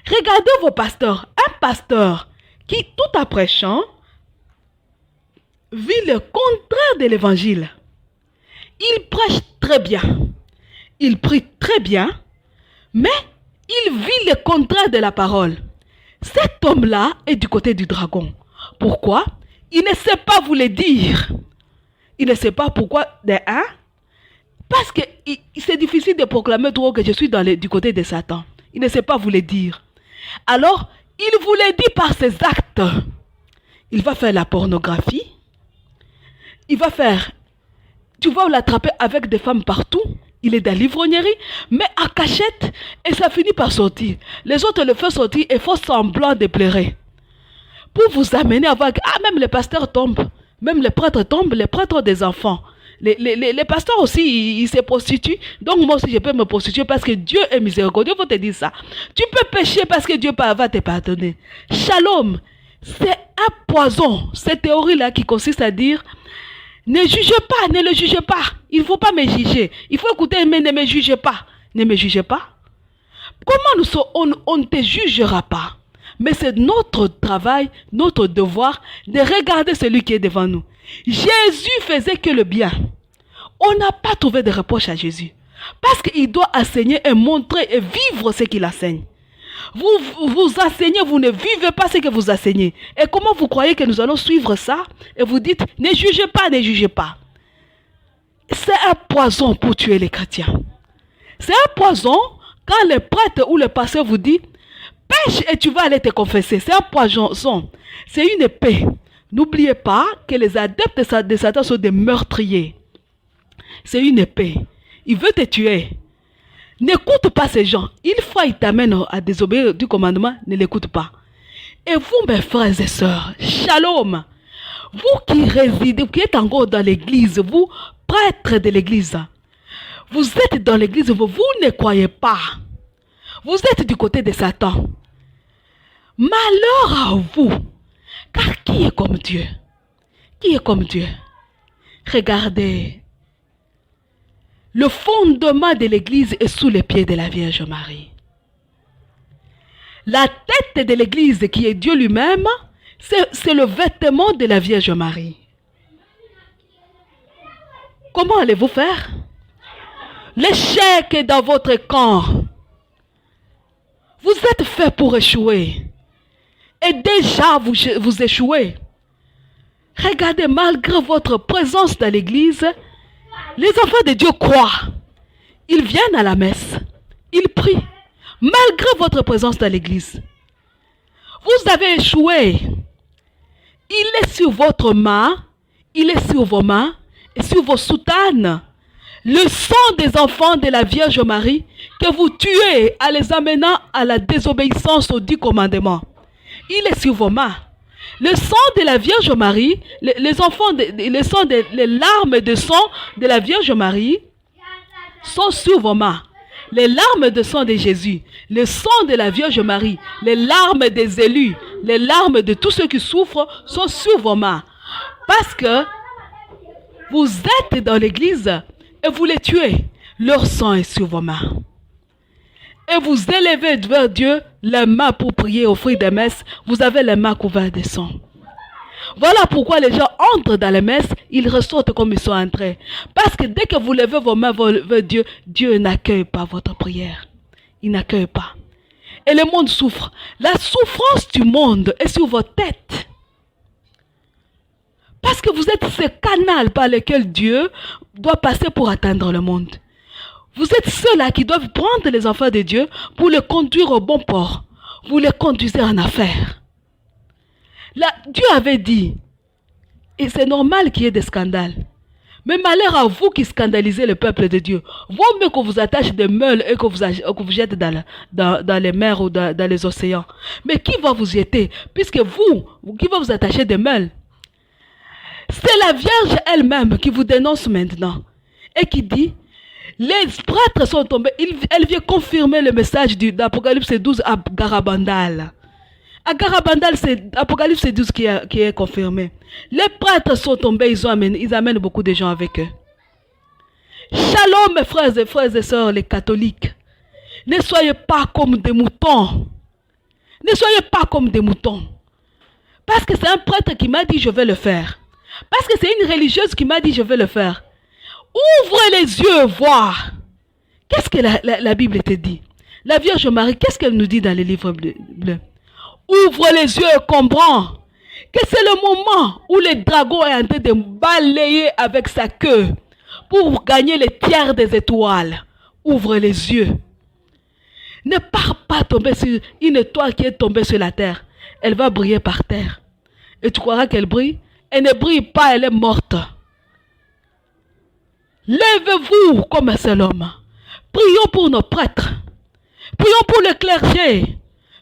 Regardez vos pasteurs. Un pasteur qui, tout en prêchant, vit le contraire de l'évangile. Il prêche très bien. Il prie très bien, mais il vit le contraire de la parole. Cet homme-là est du côté du dragon. Pourquoi? Il ne sait pas vous le dire. Il ne sait pas pourquoi. Parce que c'est difficile de proclamer trop que je suis du côté de Satan. Il ne sait pas vous le dire. Alors, il vous le dit par ses actes. Il va faire la pornographie. Il va faire... Tu vas l'attraper avec des femmes partout. Il est dans l'ivrognerie, mais à cachette, et ça finit par sortir. Les autres le font sortir et font semblant de pleurer. Pour vous amener à voir que même les pasteurs tombent, même les prêtres tombent, les prêtres des enfants. Les pasteurs aussi, ils se prostituent. Donc moi aussi, je peux me prostituer parce que Dieu est miséricordieux. Il faut te dire ça. Tu peux pécher parce que Dieu va te pardonner. Shalom, c'est un poison. Cette théorie-là qui consiste à dire... Ne jugez pas, ne le jugez pas. Il ne faut pas me juger. Il faut écouter, mais ne me jugez pas. Ne me jugez pas. Comment on ne te jugera pas? Mais c'est notre travail, notre devoir de regarder celui qui est devant nous. Jésus faisait que le bien. On n'a pas trouvé de reproche à Jésus. Parce qu'il doit enseigner et montrer et vivre ce qu'il enseigne. Vous enseignez, vous ne vivez pas ce que vous enseignez. Et comment vous croyez que nous allons suivre ça? Et vous dites, ne jugez pas, ne jugez pas. C'est un poison pour tuer les chrétiens. C'est un poison quand le prêtre ou le pasteur vous dit, pêche et tu vas aller te confesser. C'est un poison. C'est une épée. N'oubliez pas que les adeptes de Satan sont des meurtriers. C'est une épée. Il veut te tuer. N'écoute pas ces gens. Une fois ils t'amènent à désobéir du commandement, ne l'écoute pas. Et vous, mes frères et sœurs, shalom. Vous qui résidez, qui êtes encore dans l'église, vous, prêtres de l'église, vous êtes dans l'église, vous ne croyez pas. Vous êtes du côté de Satan. Malheur à vous. Car qui est comme Dieu? Qui est comme Dieu? Regardez. Le fondement de l'église est sous les pieds de la Vierge Marie. La tête de l'église qui est Dieu lui-même, c'est le vêtement de la Vierge Marie. Comment allez-vous faire? L'échec est dans votre camp. Vous êtes fait pour échouer. Et déjà vous échouez. Regardez, malgré votre présence dans l'église, les enfants de Dieu croient. Ils viennent à la messe. Ils prient. Malgré votre présence dans l'église. Vous avez échoué. Il est sur votre main. Il est sur vos mains. Et sur vos soutanes. Le sang des enfants de la Vierge Marie que vous tuez en les amenant à la désobéissance aux 10 commandements. Il est sur vos mains. Le sang de la Vierge Marie, les larmes de sang de la Vierge Marie sont sur vos mains. Les larmes de sang de Jésus, le sang de la Vierge Marie, les larmes des élus, les larmes de tous ceux qui souffrent sont sur vos mains. Parce que vous êtes dans l'église et vous les tuez. Leur sang est sur vos mains. Et vous élevez vers Dieu les mains pour prier, offrir des messes. Vous avez les mains couvertes de sang. Voilà pourquoi les gens entrent dans les messes, ils ressortent comme ils sont entrés. Parce que dès que vous levez vos mains vers Dieu, Dieu n'accueille pas votre prière. Il n'accueille pas. Et le monde souffre. La souffrance du monde est sur votre tête. Parce que vous êtes ce canal par lequel Dieu doit passer pour atteindre le monde. Vous êtes ceux-là qui doivent prendre les enfants de Dieu pour les conduire au bon port. Vous les conduisez en affaires. Là, Dieu avait dit, et c'est normal qu'il y ait des scandales. Mais malheur à vous qui scandalisez le peuple de Dieu. Vaut mieux qu'on vous attache des meules et que vous jette dans les mers ou dans les océans. Mais qui va vous jeter? Puisque qui va vous attacher des meules? C'est la Vierge elle-même qui vous dénonce maintenant. Et qui dit, les prêtres sont tombés. Elle vient confirmer le message d'Apocalypse 12 à Garabandal. À Garabandal, c'est Apocalypse 12 qui est confirmé. Les prêtres sont tombés, ils amènent beaucoup de gens avec eux. Shalom, mes frères et sœurs, les catholiques. Ne soyez pas comme des moutons. Ne soyez pas comme des moutons. Parce que c'est un prêtre qui m'a dit je vais le faire. Parce que c'est une religieuse qui m'a dit je vais le faire. Ouvre les yeux, voir. Qu'est-ce que la Bible te dit? La Vierge Marie, qu'est-ce qu'elle nous dit dans les livres bleus? Ouvre les yeux et comprends que c'est le moment où le dragon est en train de balayer avec sa queue pour gagner les tiers des étoiles. Ouvre les yeux. Ne pars pas tomber sur une étoile qui est tombée sur la terre. Elle va briller par terre. Et tu croiras qu'elle brille? Elle ne brille pas, elle est morte. Lèvez-vous comme un seul homme. Prions pour nos prêtres. Prions pour le clergé.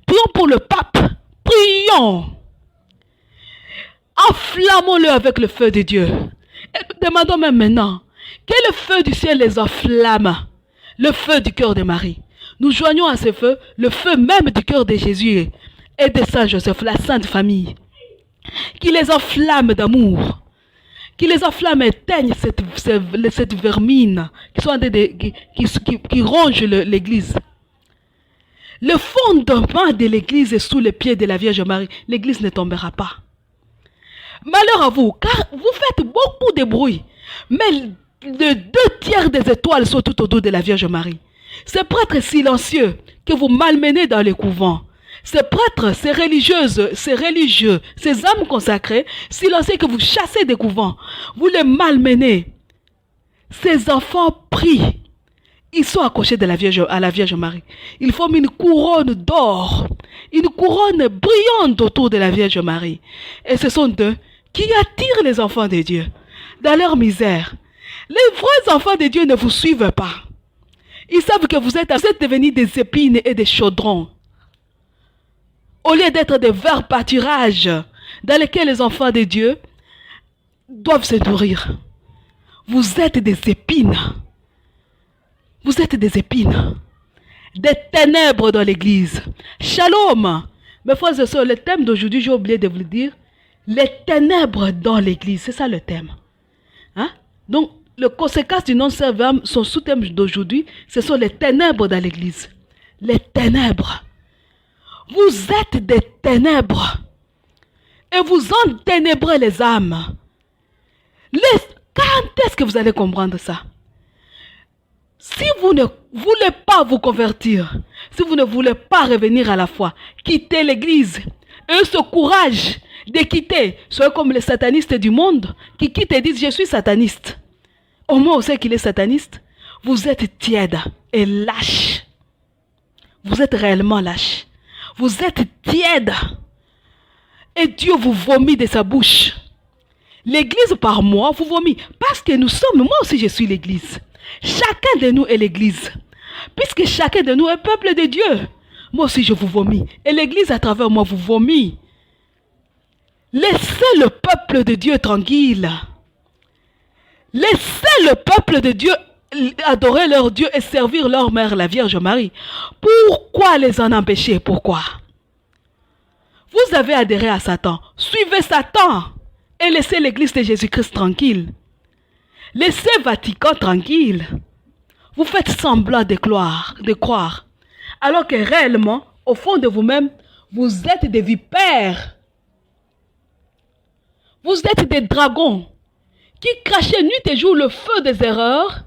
Prions pour le pape. Prions. Enflammons-le avec le feu de Dieu. Et demandons même maintenant que le feu du ciel les enflamme. Le feu du cœur de Marie. Nous joignons à ce feu le feu même du cœur de Jésus et de Saint Joseph, la Sainte Famille. Qui les enflamme d'amour. Qui les enflamme et éteigne cette vermine qui ronge l'église. Le fondement de l'église est sous les pieds de la Vierge Marie. L'église ne tombera pas. Malheur à vous, car vous faites beaucoup de bruit. Mais les 2/3 des étoiles sont tout autour de la Vierge Marie. Ces prêtres silencieux que vous malmenez dans les couvents. Ces prêtres, ces religieuses, ces religieux, ces âmes consacrées, silencieux que vous chassez des couvents. Vous les malmenez. Ces enfants prient. Ils sont accrochés à la Vierge Marie. Ils forment une couronne d'or. Une couronne brillante autour de la Vierge Marie. Et ce sont eux qui attirent les enfants de Dieu dans leur misère. Les vrais enfants de Dieu ne vous suivent pas. Ils savent que vous êtes devenus des épines et des chaudrons. Au lieu d'être des verts pâturages dans lesquels les enfants de Dieu doivent se nourrir. Vous êtes des épines. Vous êtes des épines. Des ténèbres dans l'église. Shalom. Mes frères et sœurs, le thème d'aujourd'hui, j'ai oublié de vous le dire. Les ténèbres dans l'église. C'est ça le thème. Hein? Donc, les conséquences du non-serveur, son sous-thème d'aujourd'hui, ce sont les ténèbres dans l'église. Les ténèbres. Vous êtes des ténèbres. Et vous enténébrez les âmes. Quand est-ce que vous allez comprendre ça? Si vous ne voulez pas vous convertir, si vous ne voulez pas revenir à la foi, quittez l'église. Et ce courage de quitter, soyez comme les satanistes du monde qui quittent et disent je suis sataniste. Au moins on sait qu'il est sataniste. Vous êtes tiède et lâche. Vous êtes réellement lâche. Vous êtes tiède. Et Dieu vous vomit de sa bouche. L'église par moi vous vomit. Parce que nous sommes, moi aussi je suis l'église. Chacun de nous est l'église. Puisque chacun de nous est peuple de Dieu. Moi aussi je vous vomis. Et l'église à travers moi vous vomit. Laissez le peuple de Dieu tranquille. Laissez le peuple de Dieu adorer leur Dieu et servir leur mère, la Vierge Marie. Pourquoi les en empêcher? Pourquoi? Vous avez adhéré à Satan. Suivez Satan et laissez l'église de Jésus-Christ tranquille. Laissez Vatican tranquille. Vous faites semblant de croire. Alors que réellement, au fond de vous-même, vous êtes des vipères. Vous êtes des dragons qui crachaient nuit et jour le feu des erreurs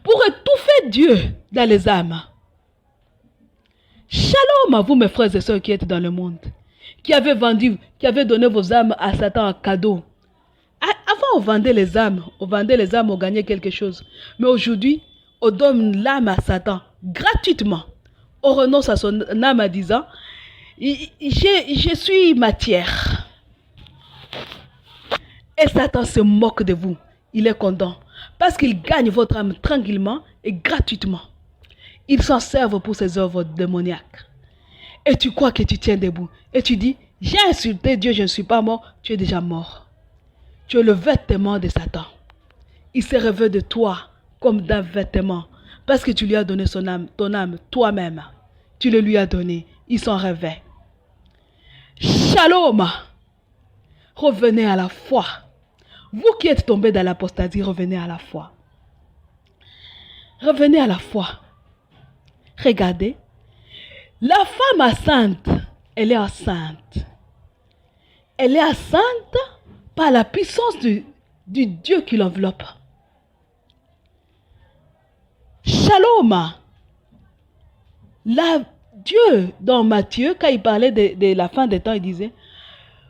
pour étouffer Dieu dans les âmes. Shalom à vous, mes frères et sœurs qui êtes dans le monde, qui avez donné vos âmes à Satan en cadeau. Avant, on vendait les âmes, on gagnait quelque chose. Mais aujourd'hui, on donne l'âme à Satan gratuitement. On renonce à son âme en disant, je suis matière. Et Satan se moque de vous. Il est content. Parce qu'il gagne votre âme tranquillement et gratuitement. Il s'en servent pour ses œuvres démoniaques. Et tu crois que tu tiens debout. Et tu dis, j'ai insulté Dieu, je ne suis pas mort. Tu es déjà mort. Tu es le vêtement de Satan. Il se revêt de toi comme d'un vêtement. Parce que tu lui as donné ton âme toi-même. Tu le lui as donné. Il s'en revêt. Shalom. Revenez à la foi. Vous qui êtes tombés dans l'apostasie, revenez à la foi. Revenez à la foi. Regardez. La femme enceinte, elle est enceinte. Elle est enceinte par la puissance du Dieu qui l'enveloppe. Shalom. Dieu, dans Matthieu, quand il parlait de la fin des temps, il disait,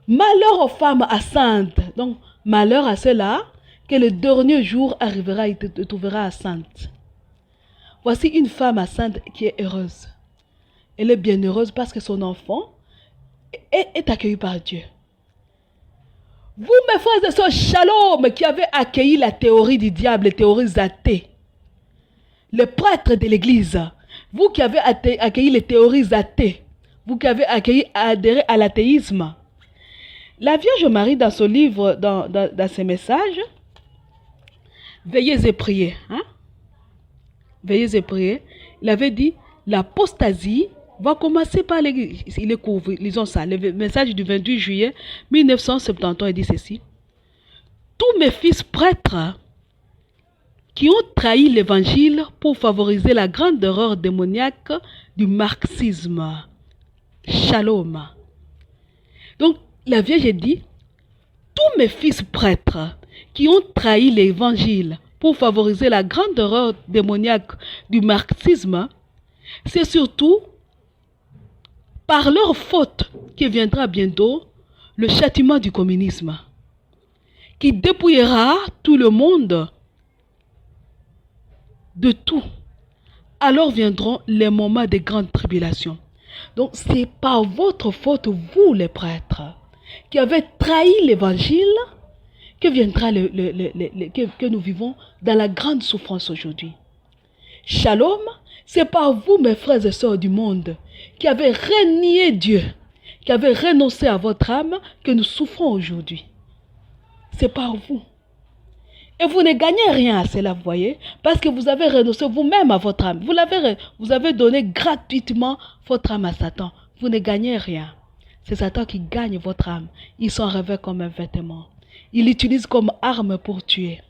malheur aux femmes enceintes. Donc, malheur à ceux-là, que le dernier jour arrivera et te trouvera enceinte. Voici une femme enceinte qui est heureuse. Elle est bien heureuse parce que son enfant est accueilli par Dieu. Vous, mes frères et sœurs, Shalom, qui avez accueilli la théorie du diable, les théories athées, les prêtres de l'église, vous qui avez accueilli les théories athées, vous qui avez adhéré à l'athéisme, la Vierge Marie, dans son livre, dans ses messages, veillez et priez. Hein? Veillez et priez. Il avait dit, l'apostasie va commencer par l'église. Il est court, lisons ça. Le message du 28 juillet 1971, il dit ceci. Tous mes fils prêtres qui ont trahi l'évangile pour favoriser la grande erreur démoniaque du marxisme. Shalom. Donc, la Vierge dit, tous mes fils prêtres qui ont trahi l'évangile pour favoriser la grande erreur démoniaque du marxisme, c'est surtout par leur faute que viendra bientôt le châtiment du communisme, qui dépouillera tout le monde de tout. Alors viendront les moments de grande tribulation. Donc c'est par votre faute, vous les prêtres, qui avez trahi l'évangile, que viendra que nous vivons dans la grande souffrance aujourd'hui. Shalom, c'est par vous, mes frères et sœurs du monde, qui avez renié Dieu, qui avez renoncé à votre âme, que nous souffrons aujourd'hui. C'est par vous. Et vous ne gagnez rien à cela, vous voyez, parce que vous avez renoncé vous-même à votre âme. Vous avez donné gratuitement votre âme à Satan. Vous ne gagnez rien. C'est Satan qui gagne votre âme. Il s'en revêt comme un vêtement. Il l'utilise comme arme pour tuer.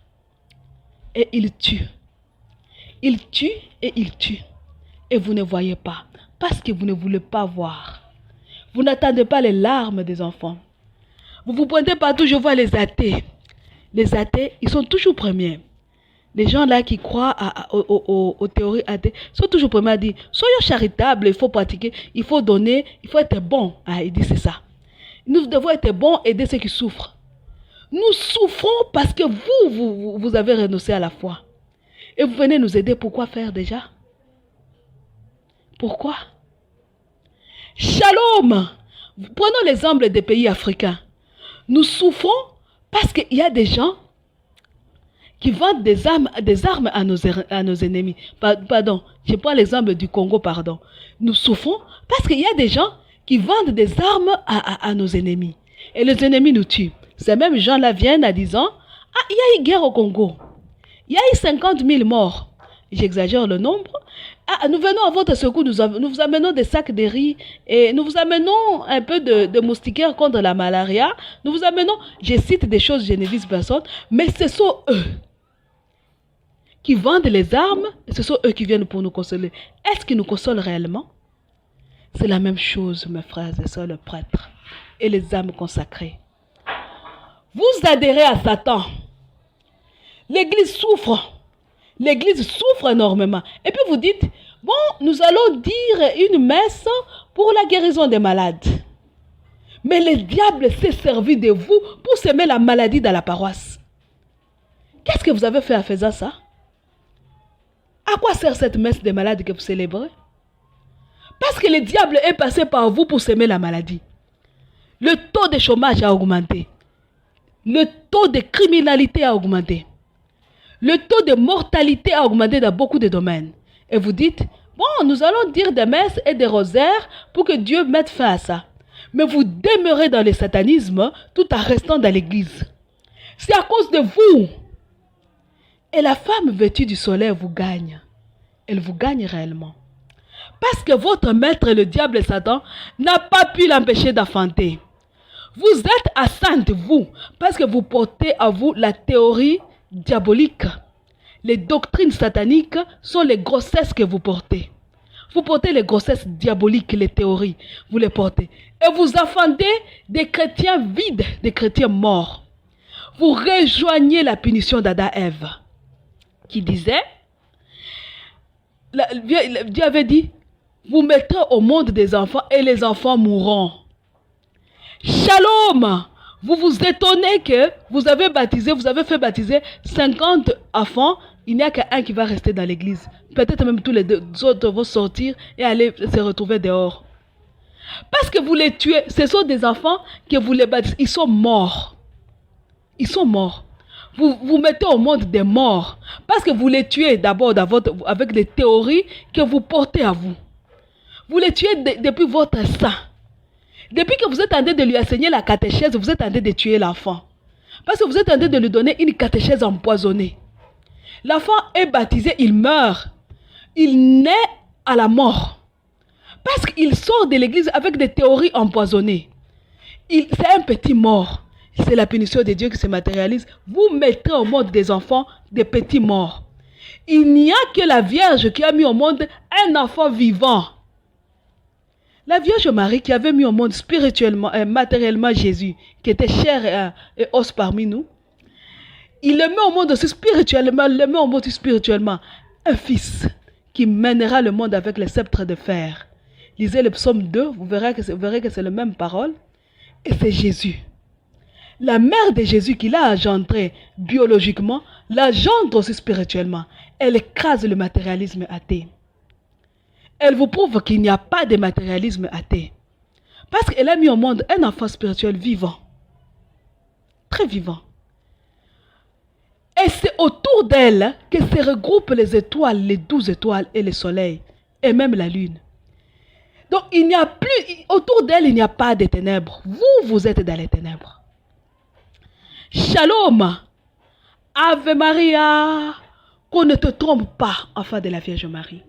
Et il tue. Il tue et il tue. Et vous ne voyez pas. Parce que vous ne voulez pas voir. Vous n'attendez pas les larmes des enfants. Vous vous pointez partout, je vois les athées. Les athées, ils sont toujours premiers. Les gens là qui croient aux théories athées sont toujours premiers à dire, soyons charitables, il faut pratiquer, il faut donner, il faut être bon. Ah, il dit c'est ça. Nous devons être bons, aider ceux qui souffrent. Nous souffrons parce que vous avez renoncé à la foi. Et vous venez nous aider, pourquoi faire déjà? Pourquoi? Shalom! Prenons l'exemple des pays africains. Nous souffrons parce qu'il y a des gens qui vendent des armes à nos ennemis. Pardon, je prends l'exemple du Congo, pardon. Nous souffrons parce qu'il y a des gens qui vendent des armes à nos ennemis. Et les ennemis nous tuent. Ces mêmes gens-là viennent en disant, ah, il y a eu guerre au Congo. Il y a eu 50 000 morts. J'exagère le nombre. Ah, nous venons à votre secours, nous vous amenons des sacs de riz et nous vous amenons un peu de moustiquaires contre la malaria. Nous vous amenons, je cite des choses, je ne vise personne, mais ce sont eux qui vendent les armes, et ce sont eux qui viennent pour nous consoler. Est-ce qu'ils nous consolent réellement? C'est la même chose, mes frères et sœurs, le prêtre et les âmes consacrées. Vous adhérez à Satan. L'Église souffre. L'Église souffre énormément. Et puis vous dites, bon, nous allons dire une messe pour la guérison des malades. Mais le diable s'est servi de vous pour semer la maladie dans la paroisse. Qu'est-ce que vous avez fait en faisant ça? À quoi sert cette messe des malades que vous célébrez? Parce que le diable est passé par vous pour semer la maladie. Le taux de chômage a augmenté. Le taux de criminalité a augmenté. Le taux de mortalité a augmenté dans beaucoup de domaines. Et vous dites, bon, nous allons dire des messes et des rosaires pour que Dieu mette fin à ça. Mais vous demeurez dans le satanisme tout en restant dans l'église. C'est à cause de vous. Et la femme vêtue du soleil vous gagne. Elle vous gagne réellement. Parce que votre maître, le diable Satan, n'a pas pu l'empêcher d'enfanter. Vous êtes enceinte, vous, parce que vous portez à vous la théorie diabolique. Les doctrines sataniques sont les grossesses que vous portez. Vous portez les grossesses diaboliques, les théories, vous les portez. Et vous enfantez des chrétiens vides, des chrétiens morts. Vous rejoignez la punition d'Adam et Ève, qui disait, Dieu avait dit, vous mettrez au monde des enfants et les enfants mourront. Shalom! Vous vous étonnez que vous avez fait baptiser 50 enfants, il n'y a qu'un qui va rester dans l'église. Peut-être même tous les autres vont sortir et aller se retrouver dehors. Parce que vous les tuez, ce sont des enfants que vous les baptisez, ils sont morts. Ils sont morts. Vous mettez au monde des morts. Parce que vous les tuez d'abord avec des théories que vous portez à vous. Vous les tuez depuis votre sang. Depuis que vous êtes en train de lui enseigner la catéchèse, vous êtes en train de tuer l'enfant. Parce que vous êtes en train de lui donner une catéchèse empoisonnée. L'enfant est baptisé, il meurt. Il naît à la mort. Parce qu'il sort de l'église avec des théories empoisonnées. C'est un petit mort. C'est la punition de Dieu qui se matérialise. Vous mettez au monde des enfants, des petits morts. Il n'y a que la Vierge qui a mis au monde un enfant vivant. La Vierge Marie qui avait mis au monde spirituellement et matériellement Jésus, qui était chair et os parmi nous, il le met au monde aussi spirituellement, un fils qui mènera le monde avec les sceptres de fer. Lisez le psaume 2, vous verrez que c'est la même parole. Et c'est Jésus. La mère de Jésus qui l'a engendré biologiquement, l'engendre aussi spirituellement. Elle écrase le matérialisme athée. Elle vous prouve qu'il n'y a pas de matérialisme athée. Parce qu'elle a mis au monde un enfant spirituel vivant. Très vivant. Et c'est autour d'elle que se regroupent les étoiles, les 12 étoiles et le soleil. Et même la lune. Donc il n'y a plus, autour d'elle il n'y a pas de ténèbres. Vous êtes dans les ténèbres. Shalom. Ave Maria. Qu'on ne te trompe pas, enfant de la Vierge Marie.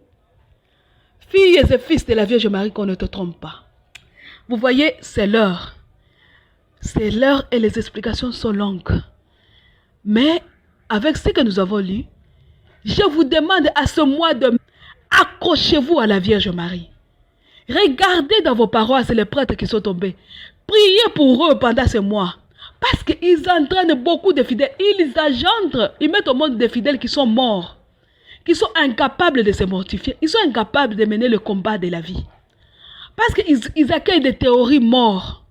Filles et fils de la Vierge Marie, qu'on ne te trompe pas. Vous voyez, c'est l'heure. C'est l'heure et les explications sont longues. Mais avec ce que nous avons lu, je vous demande à ce mois de mai, accrochez-vous à la Vierge Marie. Regardez dans vos paroisses les prêtres qui sont tombés. Priez pour eux pendant ce mois. Parce qu'ils entraînent beaucoup de fidèles. Ils engendrent, ils mettent au monde des fidèles qui sont morts. Qui sont incapables de se mortifier. Ils sont incapables de mener le combat de la vie. Parce qu'ils accueillent des théories mortes.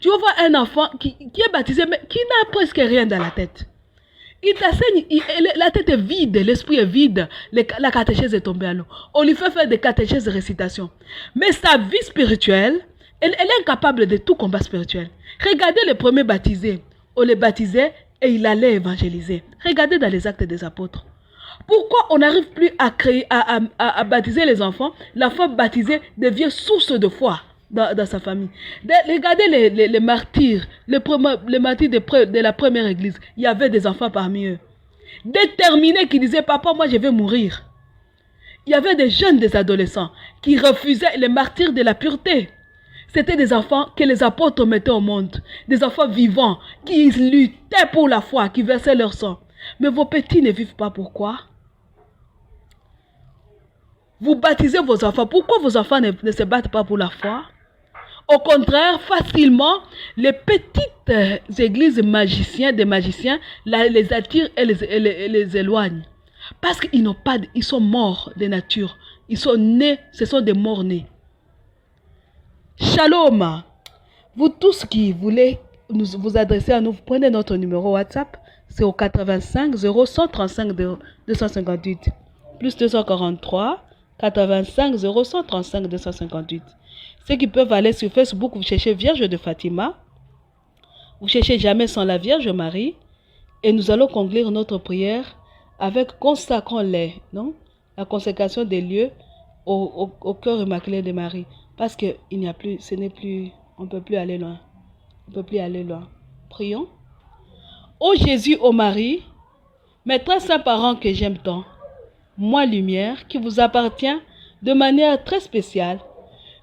Tu vas voir un enfant qui est baptisé, mais qui n'a presque rien dans la tête. Il t'enseigne, la tête est vide, l'esprit est vide, la catéchèse est tombée à l'eau. On lui fait faire des catéchèses de récitation. Mais sa vie spirituelle, elle est incapable de tout combat spirituel. Regardez les premiers baptisés. On les baptisait et il allait évangéliser. Regardez dans les actes des apôtres. Pourquoi on n'arrive plus à baptiser les enfants? La foi baptisée devient source de foi dans sa famille. Regardez les martyrs, les martyrs de la première église. Il y avait des enfants parmi eux. Déterminés qui disaient, papa, moi je vais mourir. Il y avait des jeunes, des adolescents qui refusaient les martyrs de la pureté. C'était des enfants que les apôtres mettaient au monde. Des enfants vivants qui luttaient pour la foi, qui versaient leur sang. Mais vos petits ne vivent pas. Pourquoi? Vous baptisez vos enfants. Pourquoi vos enfants ne se battent pas pour la foi? Au contraire, facilement, les petites églises des magiciens les attirent et les éloignent. Parce qu'ils n'ont pas, ils sont morts de nature. Ils sont nés, ce sont des morts-nés. Shalom. Vous tous qui voulez vous adresser à nous, vous prenez notre numéro WhatsApp. C'est au 85 0135 258 plus 243 85 0135 258. Ceux qui peuvent aller sur Facebook, vous cherchez Vierge de Fatima. Vous cherchez Jamais sans la Vierge Marie. Et nous allons conclure notre prière avec consacrons-les, non? La consécration des lieux au cœur immaculé de Marie. Parce qu'il n'y a plus, ce n'est plus, on ne peut plus aller loin. On ne peut plus aller loin. Prions. Ô Jésus, ô Marie, mes très saints parents que j'aime tant, moi lumière, qui vous appartient de manière très spéciale,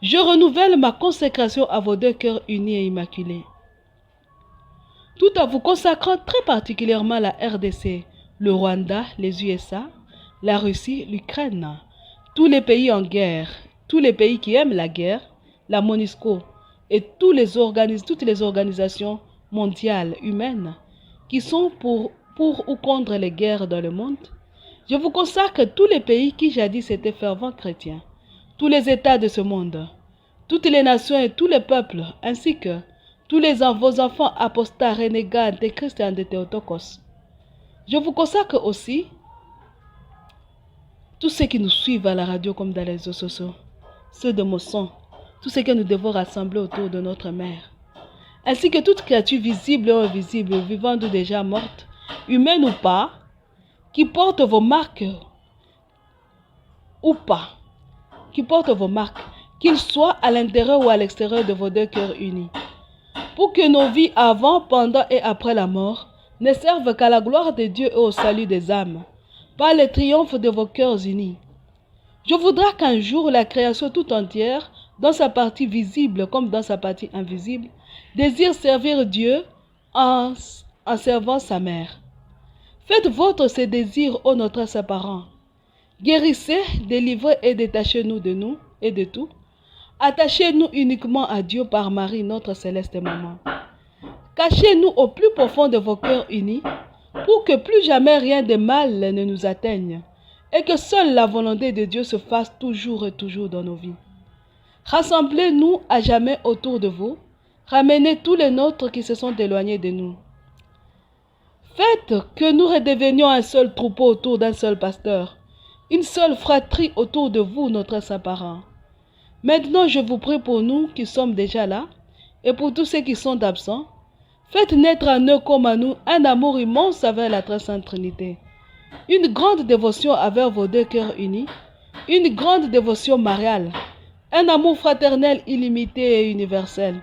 je renouvelle ma consécration à vos deux cœurs unis et immaculés. tout en vous consacrant très particulièrement la RDC, le Rwanda, les USA, la Russie, l'Ukraine, tous les pays en guerre, tous les pays qui aiment la guerre, la MONUSCO et toutes les organisations mondiales humaines qui sont pour ou contre les guerres dans le monde. Je vous consacre tous les pays qui jadis étaient fervents chrétiens, tous les États de ce monde, toutes les nations et tous les peuples, ainsi que tous vos enfants apostats, renégats, antéchrists et antithéotokos. Je vous consacre aussi tous ceux qui nous suivent à la radio comme dans les réseaux sociaux, ceux de mon sang, tous ceux que nous devons rassembler autour de notre mère, ainsi que toute créature visible ou invisible, vivante ou déjà morte, humaine ou pas, qui porte vos marques ou pas, qu'ils soient à l'intérieur ou à l'extérieur de vos deux cœurs unis, pour que nos vies avant, pendant et après la mort ne servent qu'à la gloire de Dieu et au salut des âmes, par le triomphe de vos cœurs unis. Je voudrais qu'un jour la création tout entière, dans sa partie visible comme dans sa partie invisible, désire servir Dieu en servant sa mère. Faites vôtre ces désirs, ô notre Saint Parent. Guérissez, délivrez et détachez-nous de nous et de tout. Attachez-nous uniquement à Dieu par Marie, notre céleste maman. Cachez-nous au plus profond de vos cœurs unis, pour que plus jamais rien de mal ne nous atteigne, et que seule la volonté de Dieu se fasse toujours et toujours dans nos vies. Rassemblez-nous à jamais autour de vous, ramenez tous les nôtres qui se sont éloignés de nous. Faites que nous redevenions un seul troupeau autour d'un seul pasteur, une seule fratrie autour de vous, notre Saint Parent. Maintenant, je vous prie pour nous qui sommes déjà là, et pour tous ceux qui sont absents, faites naître en eux comme à nous un amour immense avec la très sainte Trinité, une grande dévotion avec vos deux cœurs unis, une grande dévotion mariale, un amour fraternel illimité et universel,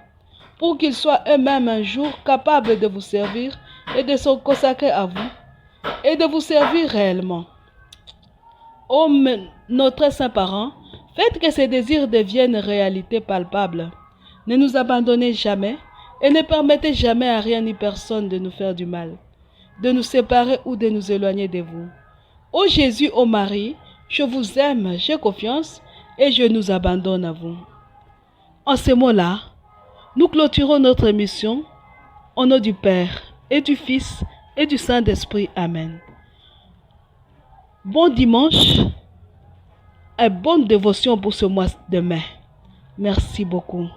pour qu'ils soient eux-mêmes un jour capables de vous servir et de se consacrer à vous, et de vous servir réellement. Ô notre Saint Parent, faites que ces désirs deviennent réalité palpable. Ne nous abandonnez jamais et ne permettez jamais à rien ni personne de nous faire du mal, de nous séparer ou de nous éloigner de vous. Ô Jésus, ô Marie, je vous aime, j'ai confiance et je nous abandonne à vous. En ces mots-là, nous clôturons notre émission au nom du Père et du Fils et du Saint-Esprit. Amen. Bon dimanche et bonne dévotion pour ce mois de mai. Merci beaucoup.